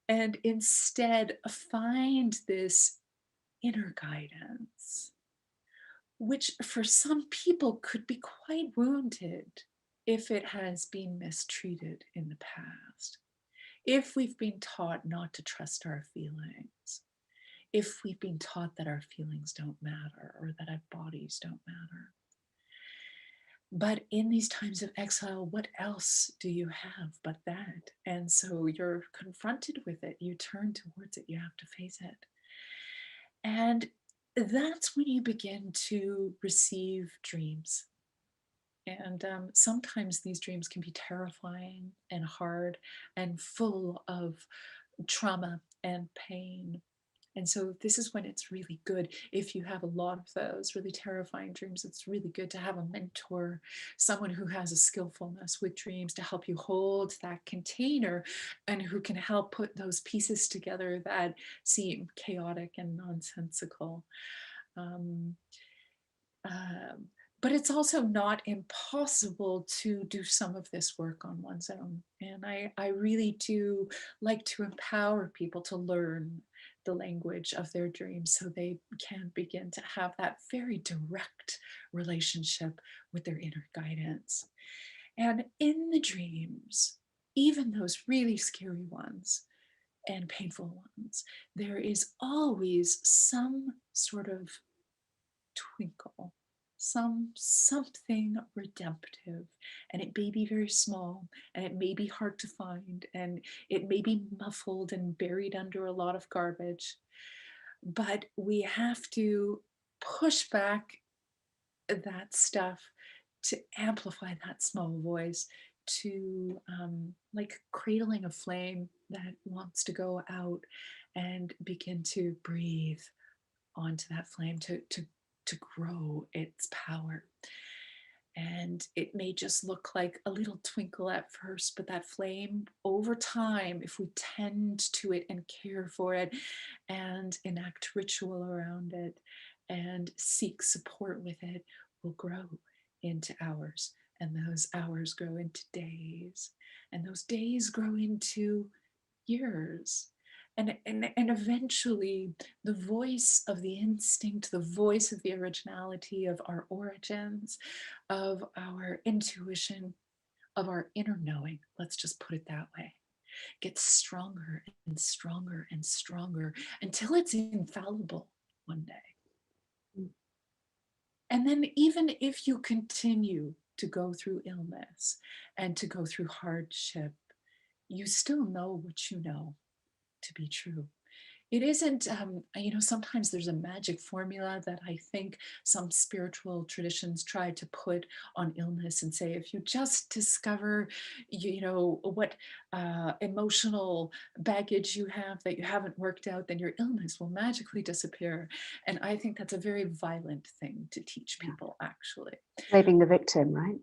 and instead find this inner guidance, which for some people could be quite wounded if it has been mistreated in the past, if we've been taught not to trust our feelings, if we've been taught that our feelings don't matter or that our bodies don't matter. But in these times of exile, what else do you have but that? And so you're confronted with it, you turn towards it, you have to face it. And that's when you begin to receive dreams. And sometimes these dreams can be terrifying and hard and full of trauma and pain. And so this is when it's really good, if you have a lot of those really terrifying dreams, it's really good to have a mentor, someone who has a skillfulness with dreams to help you hold that container and who can help put those pieces together that seem chaotic and nonsensical. Um, um, but it's also not impossible to do some of this work on one's own. And I really do like to empower people to learn the language of their dreams so they can begin to have that very direct relationship with their inner guidance. And in the dreams, even those really scary ones and painful ones, there is always some sort of twinkle, something redemptive, and it may be very small, and it may be hard to find, and it may be muffled and buried under a lot of garbage, but we have to push back that stuff to amplify that small voice, to like cradling a flame that wants to go out and begin to breathe onto that flame, to grow its power. And it may just look like a little twinkle at first, but that flame over time, if we tend to it and care for it and enact ritual around it and seek support with it, will grow into hours. And those hours grow into days. And those days grow into years. And eventually, the voice of the instinct, the voice of the originality of our origins, of our intuition, of our inner knowing, let's just put it that way, gets stronger and stronger and stronger until it's infallible one day. And then, even if you continue to go through illness and to go through hardship, you still know what you know to be true. It isn't, sometimes there's a magic formula that I think some spiritual traditions try to put on illness and say, if you just discover, what emotional baggage you have that you haven't worked out, then your illness will magically disappear. And I think that's a very violent thing to teach people, actually. Blaming the victim, right?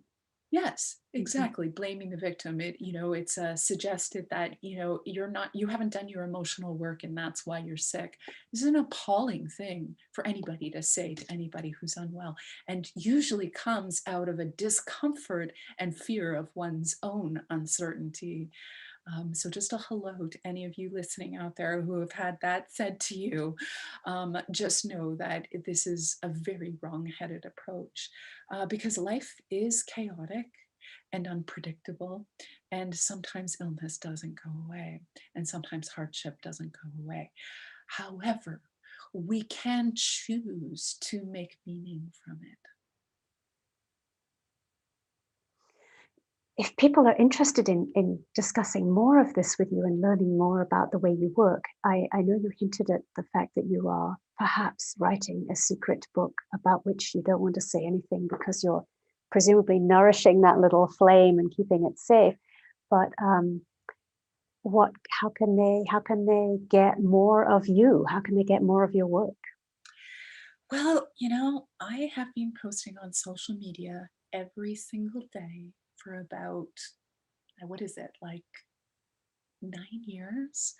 Yes, exactly. Blaming the victim. It's suggested that, you haven't done your emotional work and that's why you're sick. This is an appalling thing for anybody to say to anybody who's unwell, and usually comes out of a discomfort and fear of one's own uncertainty. So just a hello to any of you listening out there who have had that said to you. Just know that this is a very wrong-headed approach, because life is chaotic and unpredictable. And sometimes illness doesn't go away, and sometimes hardship doesn't go away. However, we can choose to make meaning from it. If people are interested in discussing more of this with you and learning more about the way you work, I know you hinted at the fact that you are perhaps writing a secret book about which you don't want to say anything because you're presumably nourishing that little flame and keeping it safe. But how can they get more of you? How can they get more of your work? Well, I have been posting on social media every single day for about, what is it, like 9 years?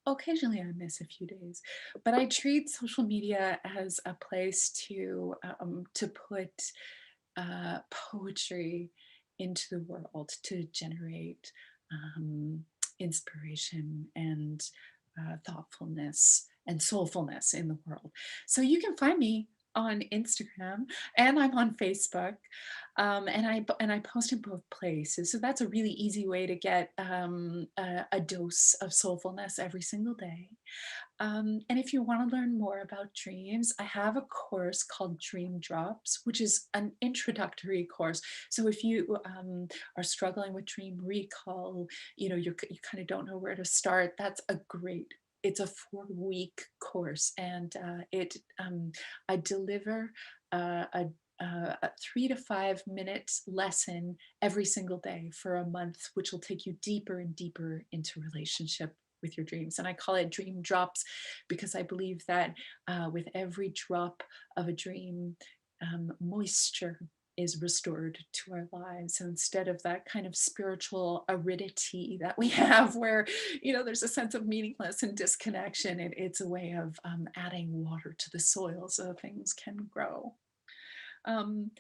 Occasionally I miss a few days, but I treat social media as a place to put poetry into the world, to generate inspiration and thoughtfulness and soulfulness in the world. So you can find me on Instagram, and I'm on Facebook, and I post in both places. So that's a really easy way to get a dose of soulfulness every single day. And if you want to learn more about dreams, I have a course called Dream Drops, which is an introductory course. So if you are struggling with dream recall, you kind of don't know where to start, that's a great. It's a 4-week course, and I deliver a 3 to 5 minutes lesson every single day for a month, which will take you deeper and deeper into relationship with your dreams. And I call it Dream Drops because I believe that with every drop of a dream, moisture is restored to our lives. So instead of that kind of spiritual aridity that we have where, there's a sense of meaningless and disconnection, it's a way of adding water to the soil so things can grow. And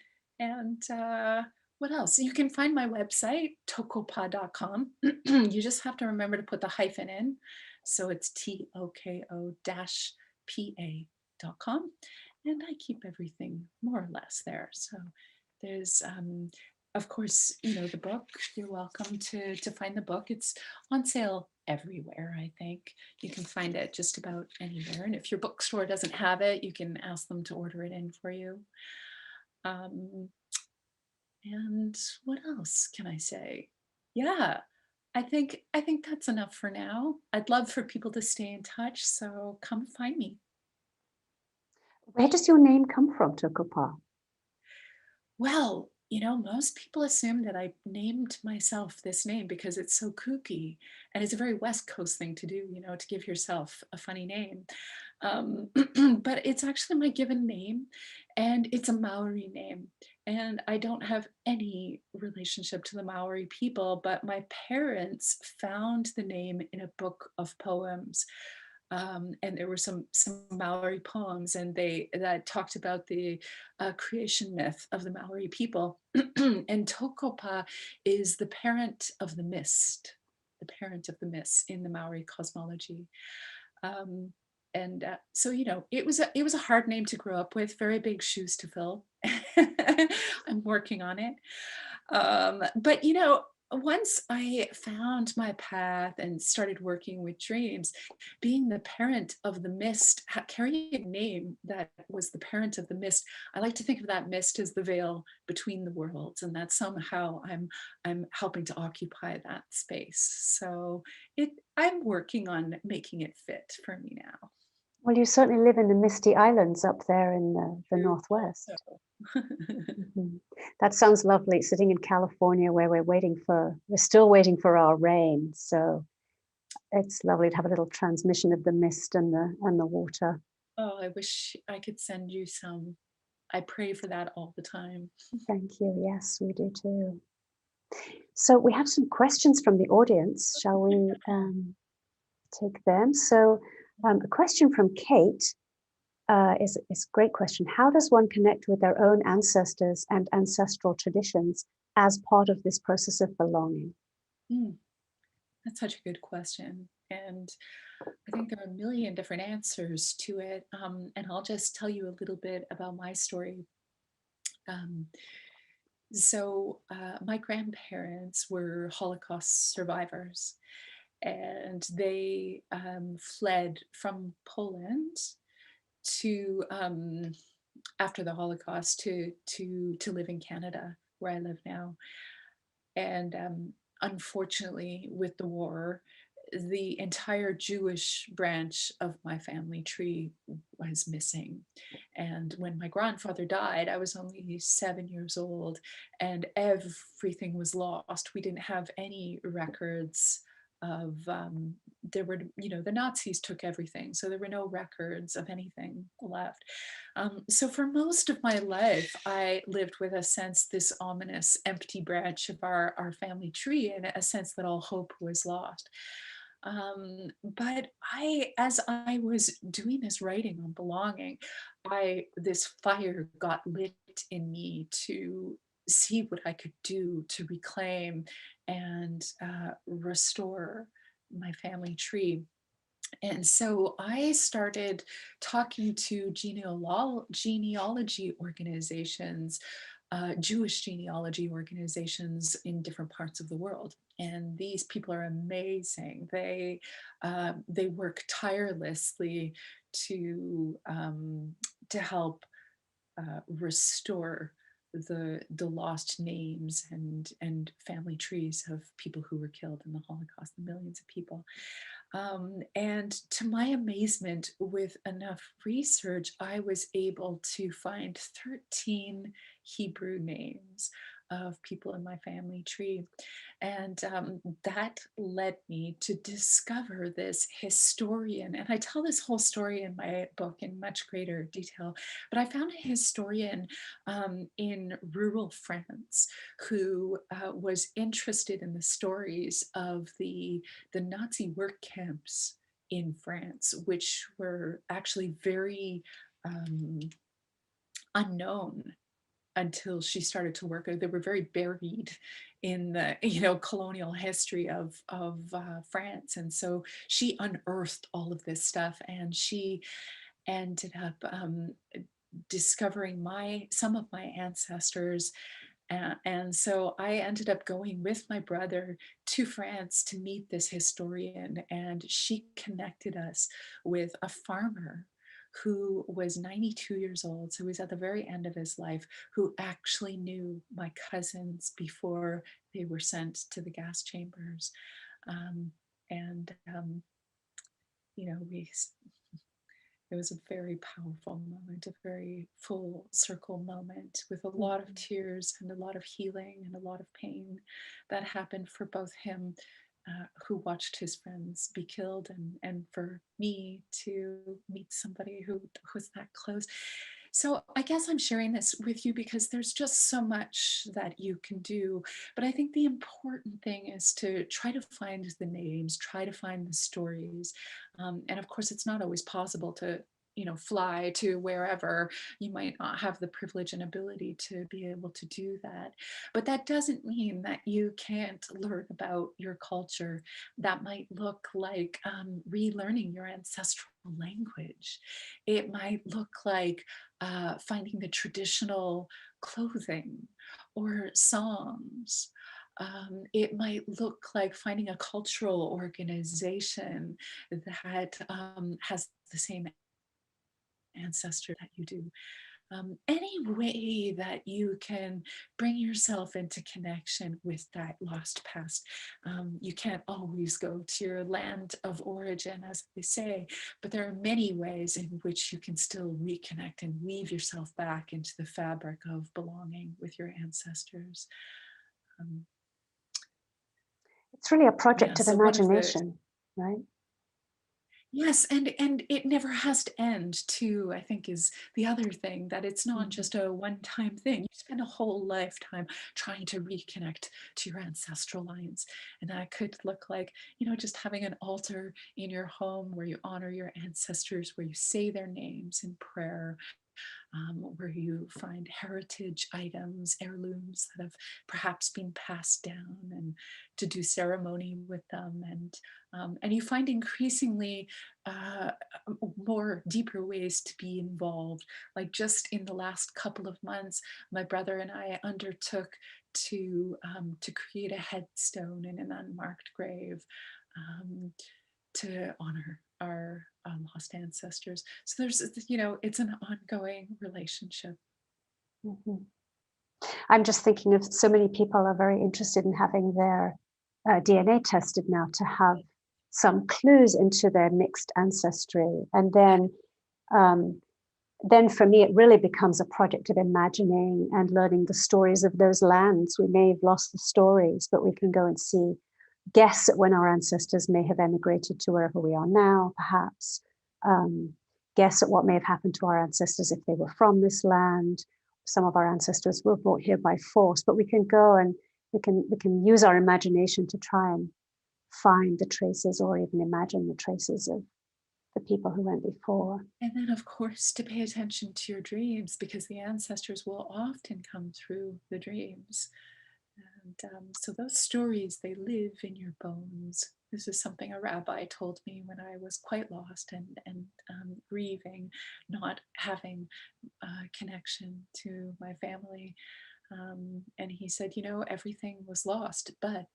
what else? You can find my website, Toko-pa.com. You just have to remember to put the hyphen in. So it's TOKO-PA.com. And I keep everything more or less there. So there's, of course, the book. You're welcome to find the book. It's on sale everywhere, I think. You can find it just about anywhere. And if your bookstore doesn't have it, you can ask them to order it in for you. And what else can I say? Yeah, I think that's enough for now. I'd love for people to stay in touch, so come find me. Where does your name come from, Toko-pa? Well, most people assume that I named myself this name because it's so kooky, and it's a very West Coast thing to do, to give yourself a funny name. But it's actually my given name, and it's a Maori name. And I don't have any relationship to the Maori people, but my parents found the name in a book of poems. And there were some Maori poems, and that talked about the creation myth of the Maori people. And Toko-pa is the parent of the mist, in the Maori cosmology. And so it was a hard name to grow up with, very big shoes to fill. I'm working on it. But once I found my path and started working with dreams, being the parent of the mist, carrying a name that was the parent of the mist, I like to think of that mist as the veil between the worlds, and that somehow I'm helping to occupy that space. So I'm working on making it fit for me now. Well, you certainly live in the Misty Islands up there in the Northwest. That sounds lovely, sitting in California where we're still waiting for our rain. So it's lovely to have a little transmission of the mist and the water. Oh, I wish I could send you some. I pray for that all the time. Thank you. Yes, we do too. So we have some questions from the audience. Shall we take them? So a question from Kate is a great question. How does one connect with their own ancestors and ancestral traditions as part of this process of belonging? That's such a good question. And I think there are a million different answers to it. And I'll just tell you a little bit about my story. So my grandparents were Holocaust survivors, and they fled from Poland to after the Holocaust to live in Canada, where I live now. And unfortunately, with the war, the entire Jewish branch of my family tree was missing. And when my grandfather died, I was only 7 years old, and everything was lost. We didn't have any records of there were, the Nazis took everything, so there were no records of anything left. So for most of my life, I lived with a sense, this ominous empty branch of our family tree, and a sense that all hope was lost. But as I was doing this writing on belonging, this fire got lit in me to see what I could do to reclaim and restore my family tree. And so I started talking to genealogy organizations, Jewish genealogy organizations in different parts of the world. And these people are amazing. They work tirelessly to help restore the lost names and family trees of people who were killed in the Holocaust, the millions of people. And to my amazement, with enough research, I was able to find 13 Hebrew names of people in my family tree. And that led me to discover this historian. And I tell this whole story in my book in much greater detail, but I found a historian in rural France who was interested in the stories of the Nazi work camps in France, which were actually very unknown until she started to work. They were very buried in the colonial history of France, and so she unearthed all of this stuff, and she ended up discovering some of my ancestors. And so I ended up going with my brother to France to meet this historian, and she connected us with a farmer who was 92 years old. So he was at the very end of his life, who actually knew my cousins before they were sent to the gas chambers. Um, and, we it was a very powerful moment, a very full circle moment with a lot of tears and a lot of healing and a lot of pain that happened for both him, who watched his friends be killed, and for me to meet somebody who was that close. So I guess I'm sharing this with you because there's just so much that you can do. But I think the important thing is to try to find the names, try to find the stories. And of course, it's not always possible to fly to wherever. You might not have the privilege and ability to be able to do that. But that doesn't mean that you can't learn about your culture. That might look like relearning your ancestral language. It might look like finding the traditional clothing or songs. It might look like finding a cultural organization that has the same ancestor that you do. Any way that you can bring yourself into connection with that lost past. You can't always go to your land of origin, as they say, but there are many ways in which you can still reconnect and weave yourself back into the fabric of belonging with your ancestors. It's really a project of So one of the imagination, right? Yes, and it never has to end too, I think, is the other thing, that it's not just a one-time thing. You spend a whole lifetime trying to reconnect to your ancestral lines. And that could look like, just having an altar in your home where you honor your ancestors, where you say their names in prayer. where you find heritage items, heirlooms that have perhaps been passed down, and to do ceremony with them. And you find increasingly uh, more deeper ways to be involved. Like just in the last couple of months, my brother and I undertook to create a headstone in an unmarked grave, um, to honor our lost ancestors. So there's, it's an ongoing relationship. Mhm. I'm just thinking of so many people are very interested in having their DNA tested now to have some clues into their mixed ancestry. And then for me, it really becomes a project of imagining and learning the stories of those lands. We may have lost the stories, but we can go and see, guess at when our ancestors may have emigrated to wherever we are now, perhaps. Guess at what may have happened to our ancestors if they were from this land. Some of our ancestors were brought here by force, but we can go and we can use our imagination to try and find the traces or even imagine the traces of the people who went before. And then, of course, to pay attention to your dreams, because the ancestors will often come through the dreams. And so those stories, they live in your bones. This is something a rabbi told me when I was quite lost and grieving, not having a connection to my family. And he said, everything was lost, but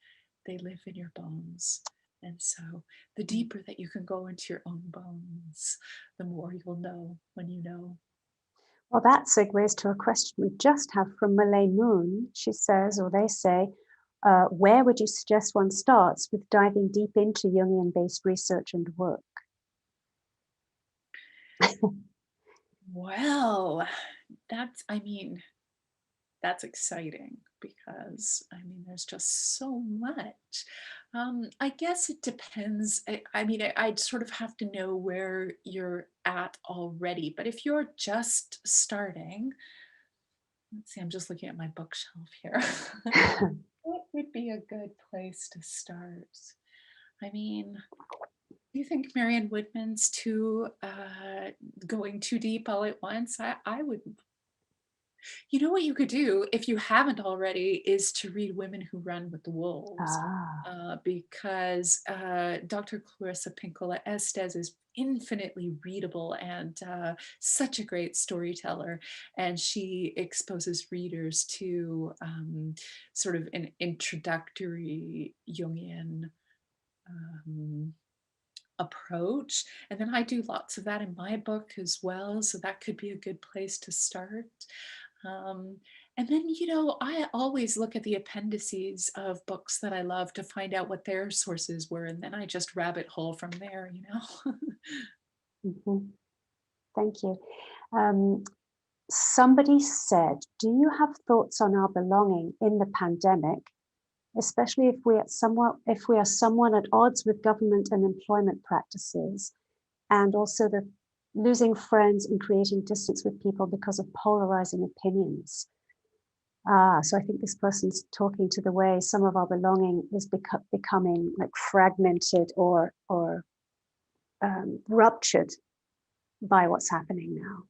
they live in your bones. And so the deeper that you can go into your own bones, the more you'll know when you know. Well, that segues to a question we just have from Malay Moon. She says, or they say, where would you suggest one starts with diving deep into Jungian-based research and work? Well, that's exciting, because there's just so much. I guess it depends. I'd sort of have to know where you're at already, but if you're just starting, let's see, I'm just looking at my bookshelf here. What would be a good place to start? Do you think Marianne Woodman's going too deep all at once? I would. You know what you could do, if you haven't already, is to read Women Who Run with the Wolves, because Dr. Clarissa Pinkola Estes is infinitely readable and such a great storyteller. And she exposes readers to sort of an introductory Jungian approach. And then I do lots of that in my book as well. So that could be a good place to start. Um, and then, I always look at the appendices of books that I love to find out what their sources were. And then I just rabbit hole from there. Mhm. Thank you. Somebody said, do you have thoughts on our belonging in the pandemic, especially if we are somewhat at odds with government and employment practices, and also the losing friends and creating distance with people because of polarizing opinions? So I think this person's talking to the way some of our belonging is becoming like fragmented or ruptured by what's happening now.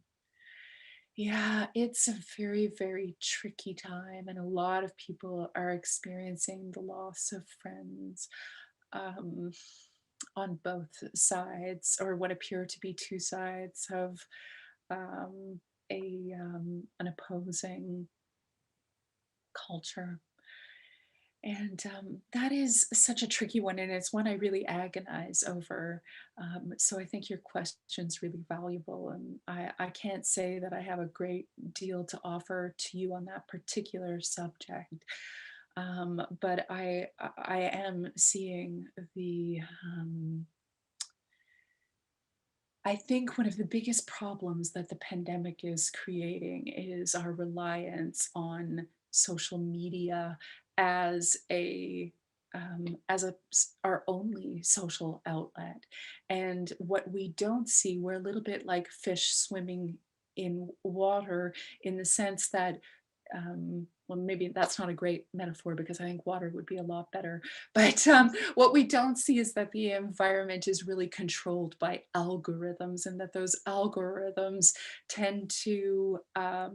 Yeah, it's a very, very tricky time, and a lot of people are experiencing the loss of friends, um, on both sides, or what appear to be two sides of um, an opposing culture. And that is such a tricky one, and it's one I really agonize over. So I think your question's really valuable, and I can't say that I have a great deal to offer to you on that particular subject. But I am seeing I think one of the biggest problems that the pandemic is creating is our reliance on social media as our only social outlet. And what we don't see, we're a little bit like fish swimming in water, in the sense that well, maybe that's not a great metaphor because I think water would be a lot better. But what we don't see is that the environment is really controlled by algorithms, and that those algorithms tend to uh,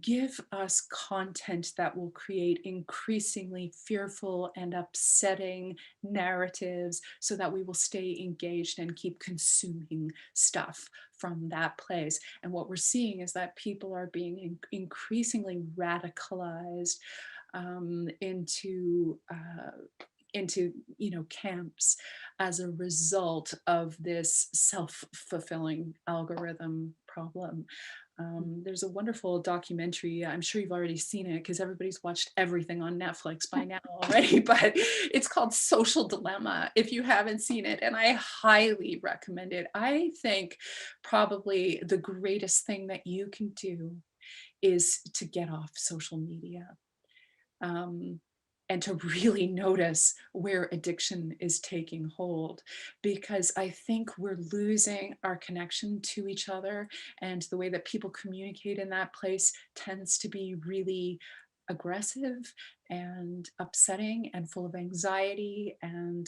give us content that will create increasingly fearful and upsetting narratives so that we will stay engaged and keep consuming stuff from that place. And what we're seeing is that people are being increasingly radicalized into camps as a result of this self-fulfilling algorithm problem. There's a wonderful documentary. I'm sure you've already seen it because everybody's watched everything on Netflix by now already, but it's called Social Dilemma if you haven't seen it, and I highly recommend it. I think probably the greatest thing that you can do is to get off social media. And to really notice where addiction is taking hold, because I think we're losing our connection to each other, and the way that people communicate in that place tends to be really aggressive and upsetting and full of anxiety, and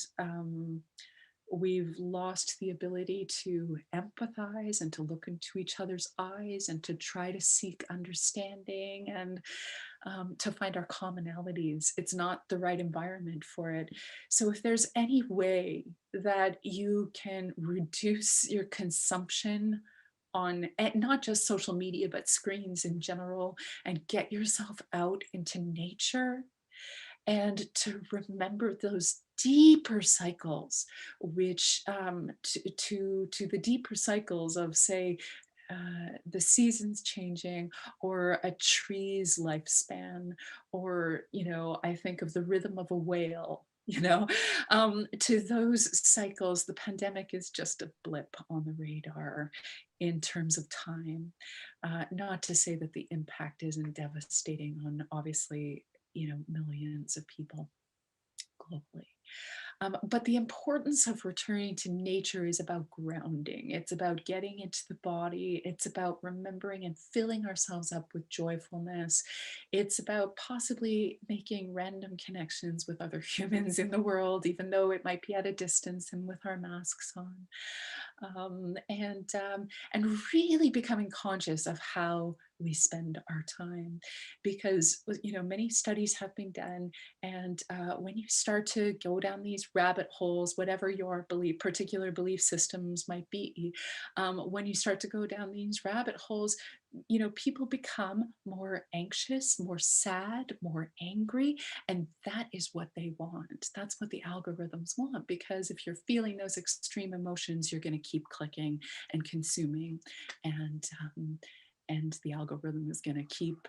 we've lost the ability to empathize and to look into each other's eyes and to try to seek understanding and to find our commonalities. It's not the right environment for it. So if there's any way that you can reduce your consumption on not just social media, but screens in general, and get yourself out into nature, and to remember those deeper cycles, which to the deeper cycles of, say, the seasons changing, or a tree's lifespan, or, I think of the rhythm of a whale, to those cycles. The pandemic is just a blip on the radar in terms of time. Not to say that the impact isn't devastating on, obviously, millions of people globally. But the importance of returning to nature is about grounding. It's about getting into the body. It's about remembering and filling ourselves up with joyfulness. It's about possibly making random connections with other humans in the world, even though it might be at a distance and with our masks on. And really becoming conscious of how we spend our time, because many studies have been done, and when you start to go down these rabbit holes, whatever your particular belief systems might be, when you start to go down these rabbit holes, people become more anxious, more sad, more angry, and that is what they want. That's what the algorithms want, because if you're feeling those extreme emotions, you're going to keep clicking and consuming, and the algorithm is going to keep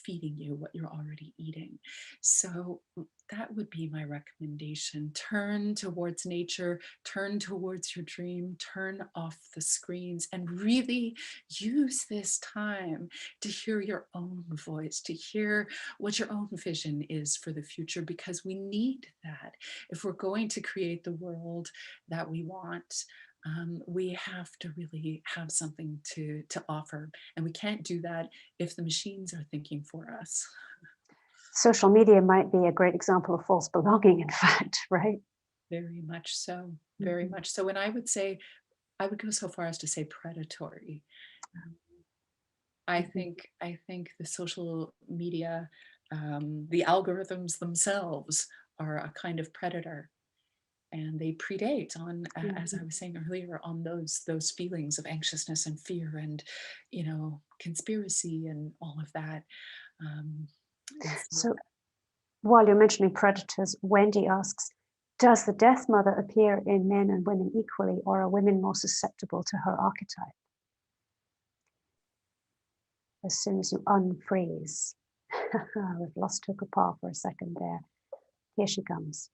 feeding you what you're already eating. So that would be my recommendation. Turn towards nature, turn towards your dream, turn off the screens, and really use this time to hear your own voice, to hear what your own vision is for the future, because we need that. If we're going to create the world that we want, we have to really have something to offer. And we can't do that if the machines are thinking for us. Social media might be a great example of false belonging, in fact, right? Very much so, very much so. And I would go so far as to say predatory. I think the social media, the algorithms themselves are a kind of predator. And they predate on, as I was saying earlier, on those feelings of anxiousness and fear and, conspiracy and all of that. So while you're mentioning predators, Wendy asks, does the death mother appear in men and women equally, or are women more susceptible to her archetype? As soon as you unfreeze. We've lost Toko-pa for a second there. Here she comes.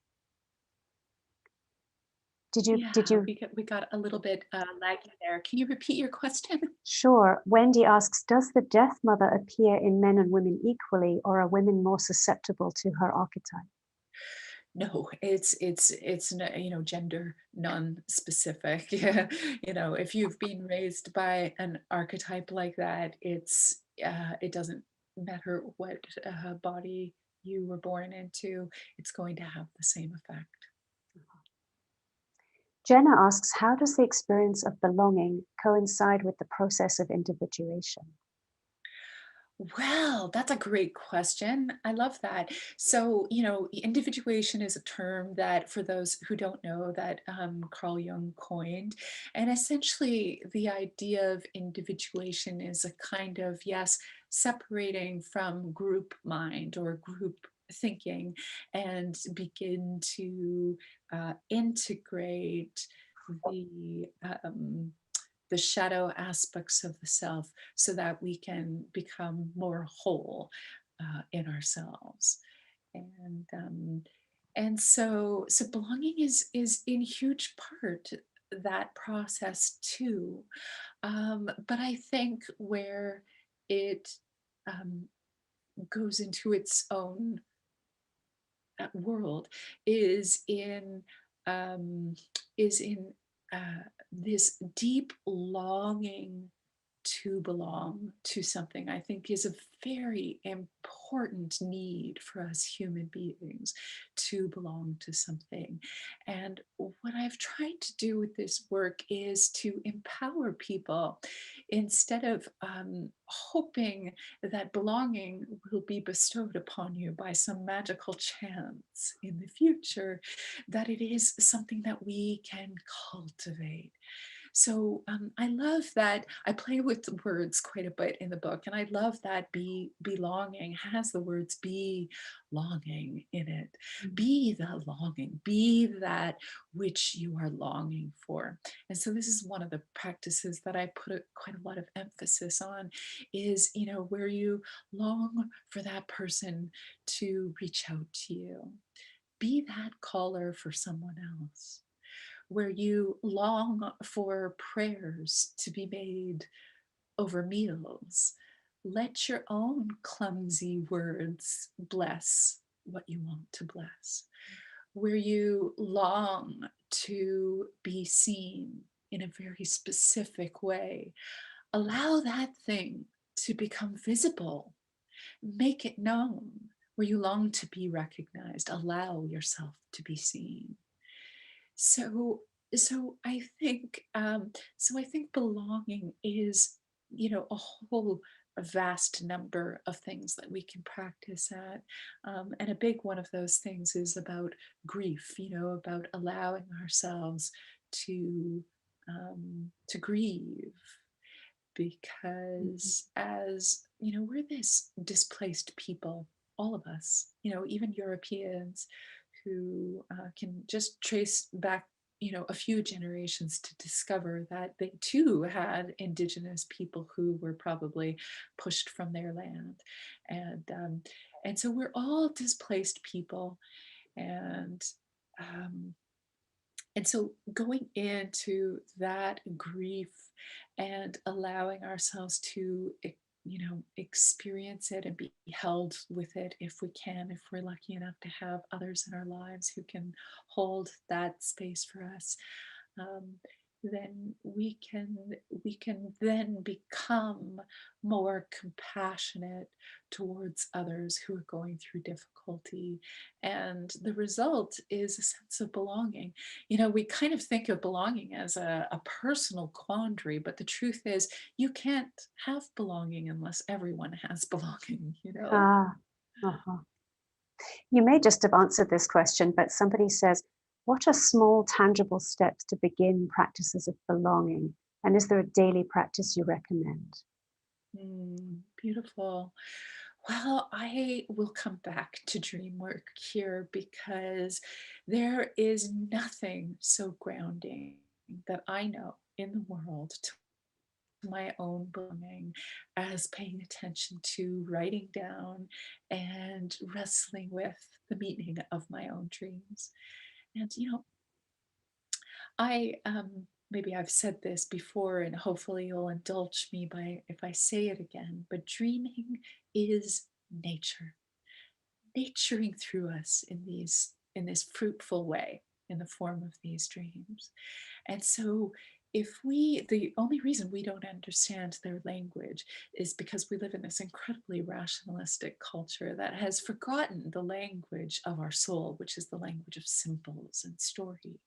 Did you? We got a little bit laggy there. Can you repeat your question? Sure. Wendy asks, does the death mother appear in men and women equally, or are women more susceptible to her archetype? No, it's gender non-specific. Yeah, if you've been raised by an archetype like that, it doesn't matter what body you were born into, it's going to have the same effect. Jenna asks, how does the experience of belonging coincide with the process of individuation? Well, that's a great question. I love that. So, individuation is a term that, for those who don't know, that Carl Jung coined. And essentially, the idea of individuation is a kind of, yes, separating from group mind or group thinking and begin to integrate the the shadow aspects of the self so that we can become more whole in ourselves. And um, and so belonging is in huge part that process too. But I think where it um, goes into its own world is in um, this deep longing to belong to something. I think is a very important need for us human beings, to belong to something. And what I've tried to do with this work is to empower people instead of hoping that belonging will be bestowed upon you by some magical chance in the future, that it is something that we can cultivate. So I love that. I play with the words quite a bit in the book, and I love that belonging has the words be longing in it. Be the longing, be that which you are longing for. And so this is one of the practices that I put quite a lot of emphasis on, is where you long for that person to reach out to you. Be that caller for someone else, where you long for prayers to be made over meals. Let your own clumsy words bless what you want to bless. Where you long to be seen in a very specific way, allow that thing to become visible. Make it known. Where you long to be recognized, allow yourself to be seen. So, so I think belonging is, a whole vast number of things that we can practice at, and a big one of those things is about grief. About allowing ourselves to grieve, because as we're this displaced people, all of us, even Europeans who can just trace back a few generations to discover that they too had indigenous people who were probably pushed from their land. And um, and so we're all displaced people. And um, and so going into that grief and allowing ourselves to experience it and be held with it, if we can, if we're lucky enough to have others in our lives who can hold that space for us, um, then we can then become more compassionate towards others who are going through difficulty. And the result is a sense of belonging. We kind of think of belonging as a personal quandary, but the truth is you can't have belonging unless everyone has belonging. Ah, uh-huh. You may just have answered this question, but somebody says, what are small, tangible steps to begin practices of belonging? And is there a daily practice you recommend? Beautiful. Well, I will come back to dream work here, because there is nothing so grounding that I know in the world to my own belonging as paying attention to writing down and wrestling with the meaning of my own dreams. And maybe I've said this before, and hopefully you'll indulge me by if I say it again, but dreaming is nature, naturing through us in these this fruitful way in the form of these dreams. And so the only reason we don't understand their language is because we live in this incredibly rationalistic culture that has forgotten the language of our soul, which is the language of symbols and story.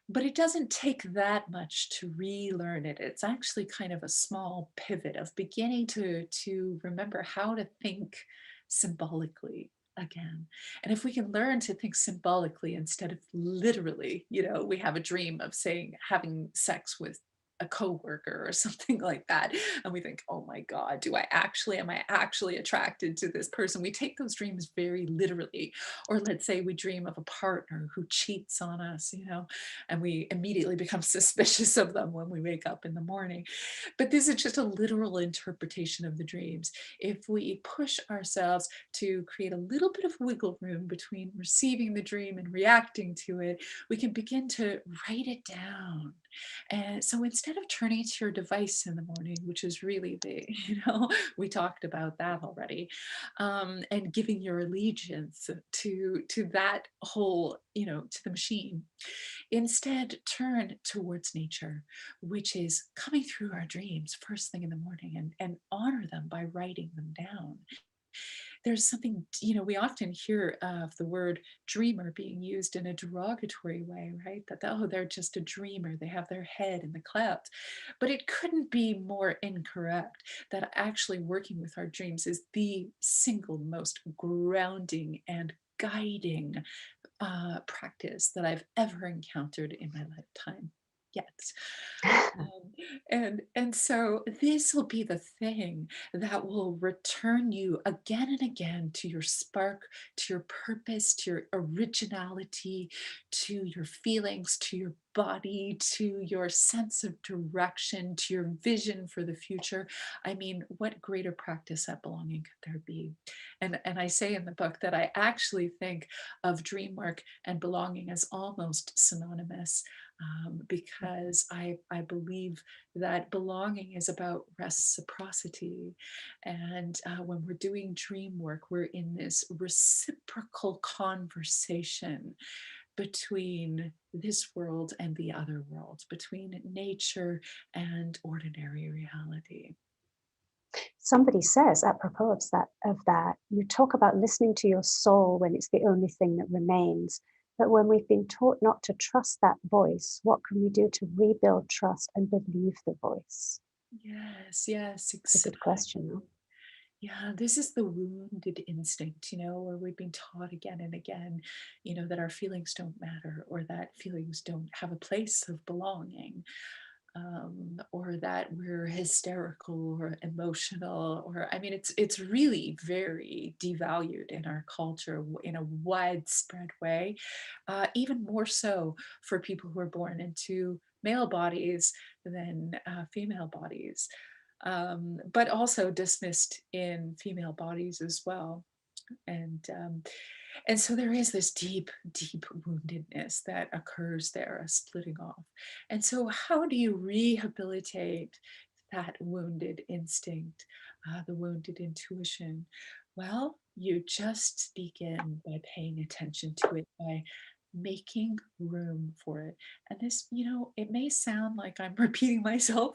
But it doesn't take that much to relearn it. It's actually kind of a small pivot of beginning to remember how to think symbolically again. And if we can learn to think symbolically instead of literally, we have a dream of saying having sex with a coworker or something like that, and we think, oh my god, am I actually attracted to this person? We take those dreams very literally. Or let's say we dream of a partner who cheats on us, and we immediately become suspicious of them when we wake up in the morning. But this is just a literal interpretation of the dreams. If we push ourselves to create a little bit of wiggle room between receiving the dream and reacting to it, we can begin to write it down. And so instead of turning to your device in the morning, which is really the, we talked about that already, and giving your allegiance to that whole, to the machine, instead turn towards nature, which is coming through our dreams first thing in the morning, and honor them by writing them down. There's something, we often hear of the word dreamer being used in a derogatory way, right? That, oh, they're just a dreamer, they have their head in the clouds. But it couldn't be more incorrect that actually working with our dreams is the single most grounding and guiding practice that I've ever encountered in my lifetime yet. And so this will be the thing that will return you again and again to your spark, to your purpose, to your originality, to your feelings, to your body, to your sense of direction, to your vision for the future. I mean, what greater practice at belonging could there be? And I say in the book that I actually think of dream work and belonging as almost synonymous, because I believe that belonging is about reciprocity. And when we're doing dream work, we're in this reciprocal conversation between this world and the other world, between nature and ordinary reality. Somebody says, apropos of that, you talk about listening to your soul when it's the only thing that remains. But when we've been taught not to trust that voice, what can we do to rebuild trust and believe the voice? Yes, It's a good question, no? Yeah, this is the wounded instinct, where we've been taught again and again, that our feelings don't matter, or that feelings don't have a place of belonging, or that we're hysterical or emotional, or I mean, it's really very devalued in our culture in a widespread way, even more so for people who are born into male bodies than female bodies, but also dismissed in female bodies as well. And so there is this deep, deep woundedness that occurs there, a splitting off. And so, how do you rehabilitate that wounded instinct, the wounded intuition? Well, you just begin by paying attention to it, by making room for it. And this, it may sound like I'm repeating myself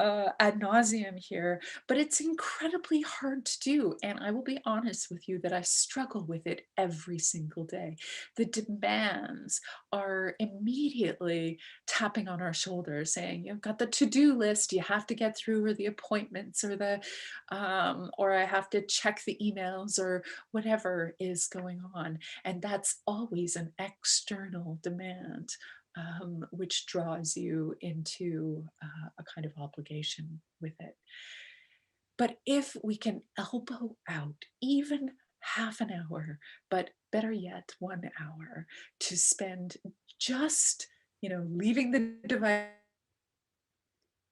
ad nauseum here, but it's incredibly hard to do. And I will be honest with you that I struggle with it every single day. The demands are immediately tapping on our shoulders saying, you've got the to-do list you have to get through, or the appointments, or or I have to check the emails, or whatever is going on. And that's always an external demand, which draws you into a kind of obligation with it. But if we can elbow out even half an hour, but better yet, 1 hour, to spend just, leaving the devices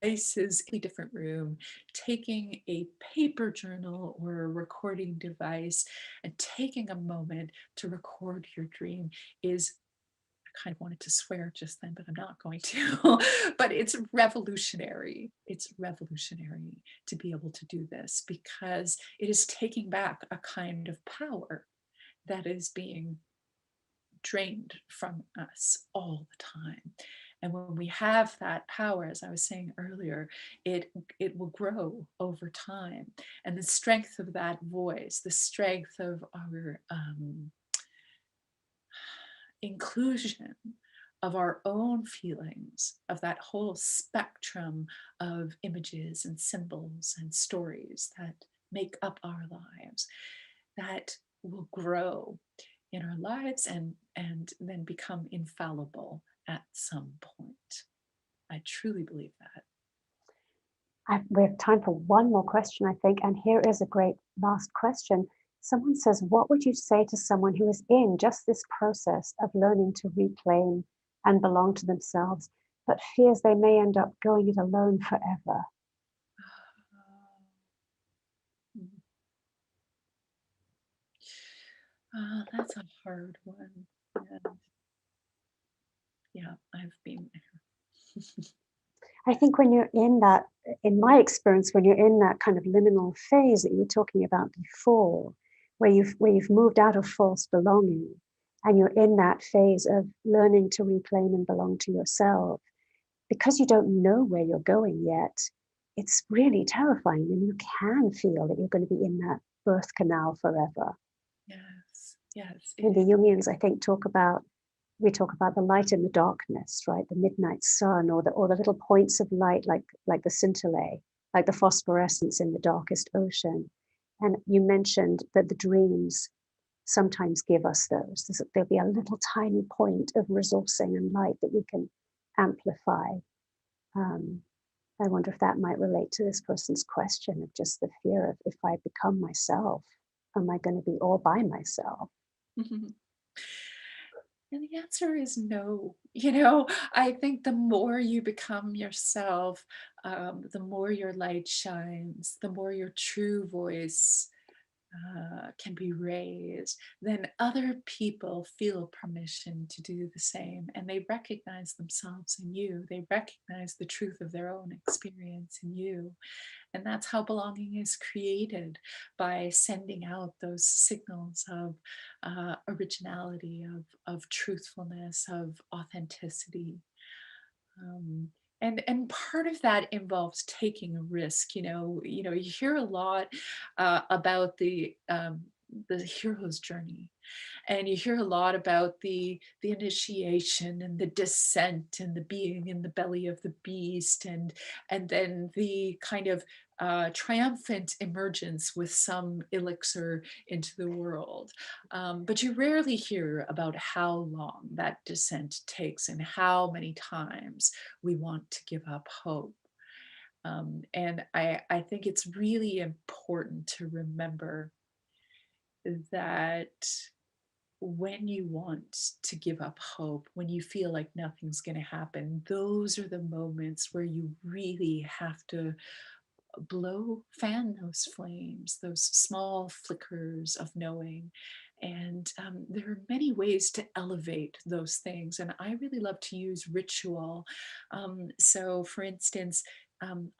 in a different room, taking a paper journal or a recording device, and taking a moment to record your dream is, I kind of wanted to swear just then, but I'm not going to. But it's revolutionary. It's revolutionary to be able to do this, because it is taking back a kind of power that is being drained from us all the time. And when we have that power, as I was saying earlier, it will grow over time. And the strength of that voice, the strength of our inclusion of our own feelings, of that whole spectrum of images and symbols and stories that make up our lives, that will grow in our lives and then become infallible at some point. I truly believe that. We have time for one more question, I think. And here is a great last question. Someone says, what would you say to someone who is in just this process of learning to reclaim and belong to themselves, but fears they may end up going it alone forever? That's a hard one. And yeah, I've been there. I think when you're in that, in my experience, when you're in that kind of liminal phase that you were talking about before, where you've moved out of false belonging, and you're in that phase of learning to reclaim and belong to yourself, because you don't know where you're going yet, it's really terrifying, and you can feel that you're going to be in that birth canal forever. Yes, yes. And the Jungians, I think, we talk about the light and the darkness, right? The midnight sun, or the little points of light, like the scintillate, like the phosphorescence in the darkest ocean. And you mentioned that the dreams sometimes give us those. There'll be a little tiny point of resourcing and light that we can amplify. I wonder if that might relate to this person's question of just the fear of, if I become myself, am I going to be all by myself? And the answer is no. I think the more you become yourself, the more your light shines, the more your true voice can be raised, then other people feel permission to do the same, and they recognize themselves in you. They recognize the truth of their own experience in you. And that's how belonging is created, by sending out those signals of originality, of truthfulness, of authenticity. And part of that involves taking a risk. You hear a lot about the hero's journey, and you hear a lot about the initiation and the descent and the being in the belly of the beast, and then the kind of triumphant emergence with some elixir into the world. But you rarely hear about how long that descent takes and how many times we want to give up hope. And I think it's really important to remember that when you want to give up hope, when you feel like nothing's going to happen, those are the moments where you really have to fan those flames, those small flickers of knowing. And there are many ways to elevate those things. And I really love to use ritual. So, for instance,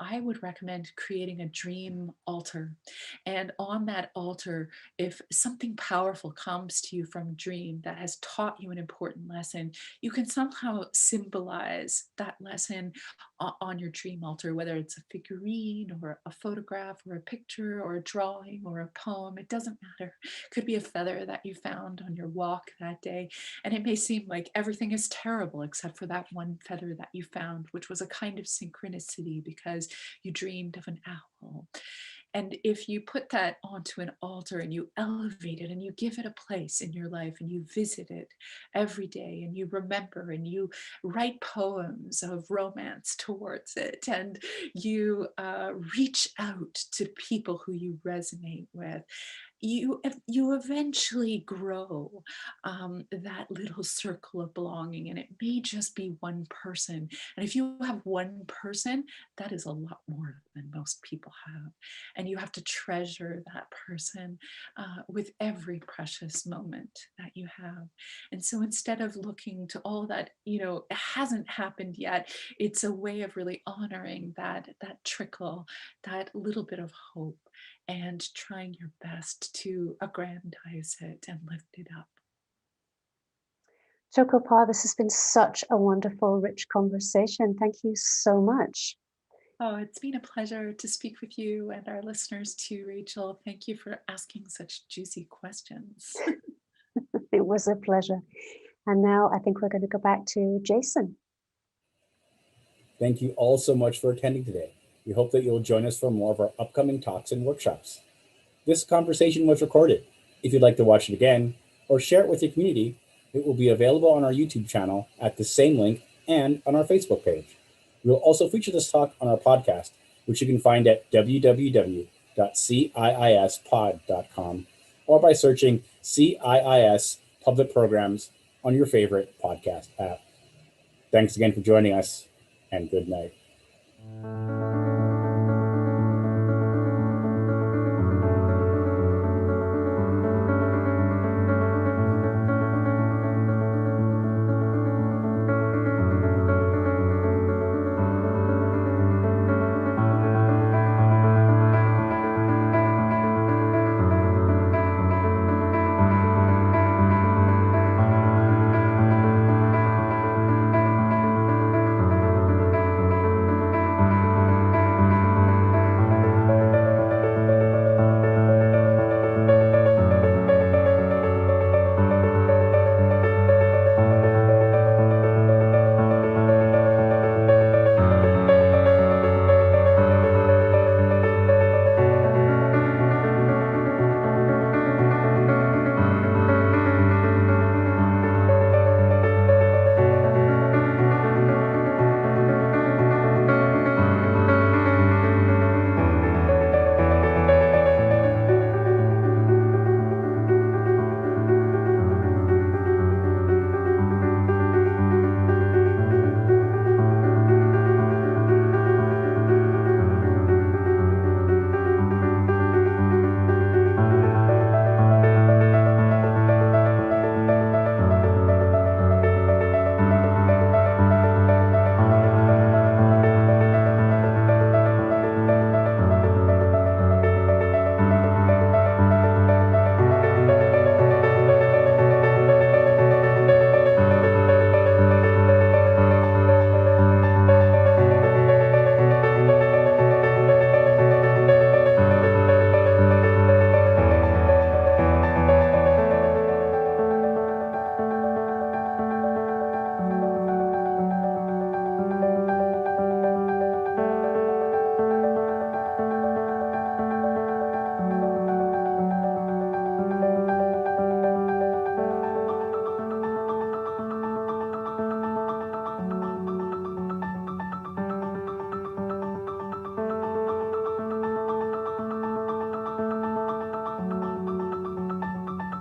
I would recommend creating a dream altar. And on that altar, if something powerful comes to you from a dream that has taught you an important lesson, you can somehow symbolize that lesson on your dream altar, whether it's a figurine or a photograph or a picture or a drawing or a poem. It doesn't matter. It could be a feather that you found on your walk that day. And it may seem like everything is terrible except for that one feather that you found, which was a kind of synchronicity because you dreamed of an owl. And if you put that onto an altar and you elevate it and you give it a place in your life and you visit it every day and you remember and you write poems of romance towards it and you reach out to people who you resonate with, you eventually grow that little circle of belonging, and it may just be one person. And if you have one person, that is a lot more than most people have, and you have to treasure that person with every precious moment that you have. And so instead of looking to all that hasn't happened yet, it's a way of really honoring that trickle, that little bit of hope, and trying your best to aggrandize it and lift it up. Toko-pa, this has been such a wonderful, rich conversation. Thank you so much. Oh, it's been a pleasure to speak with you and our listeners too, Rachel. Thank you for asking such juicy questions. It was a pleasure. And now I think we're going to go back to Jason. Thank you all so much for attending today. We hope that you'll join us for more of our upcoming talks and workshops. This conversation was recorded. If you'd like to watch it again or share it with your community, it will be available on our YouTube channel at the same link and on our Facebook page. We'll also feature this talk on our podcast, which you can find at www.ciispod.com or by searching CIIS Public Programs on your favorite podcast app. Thanks again for joining us, and good night.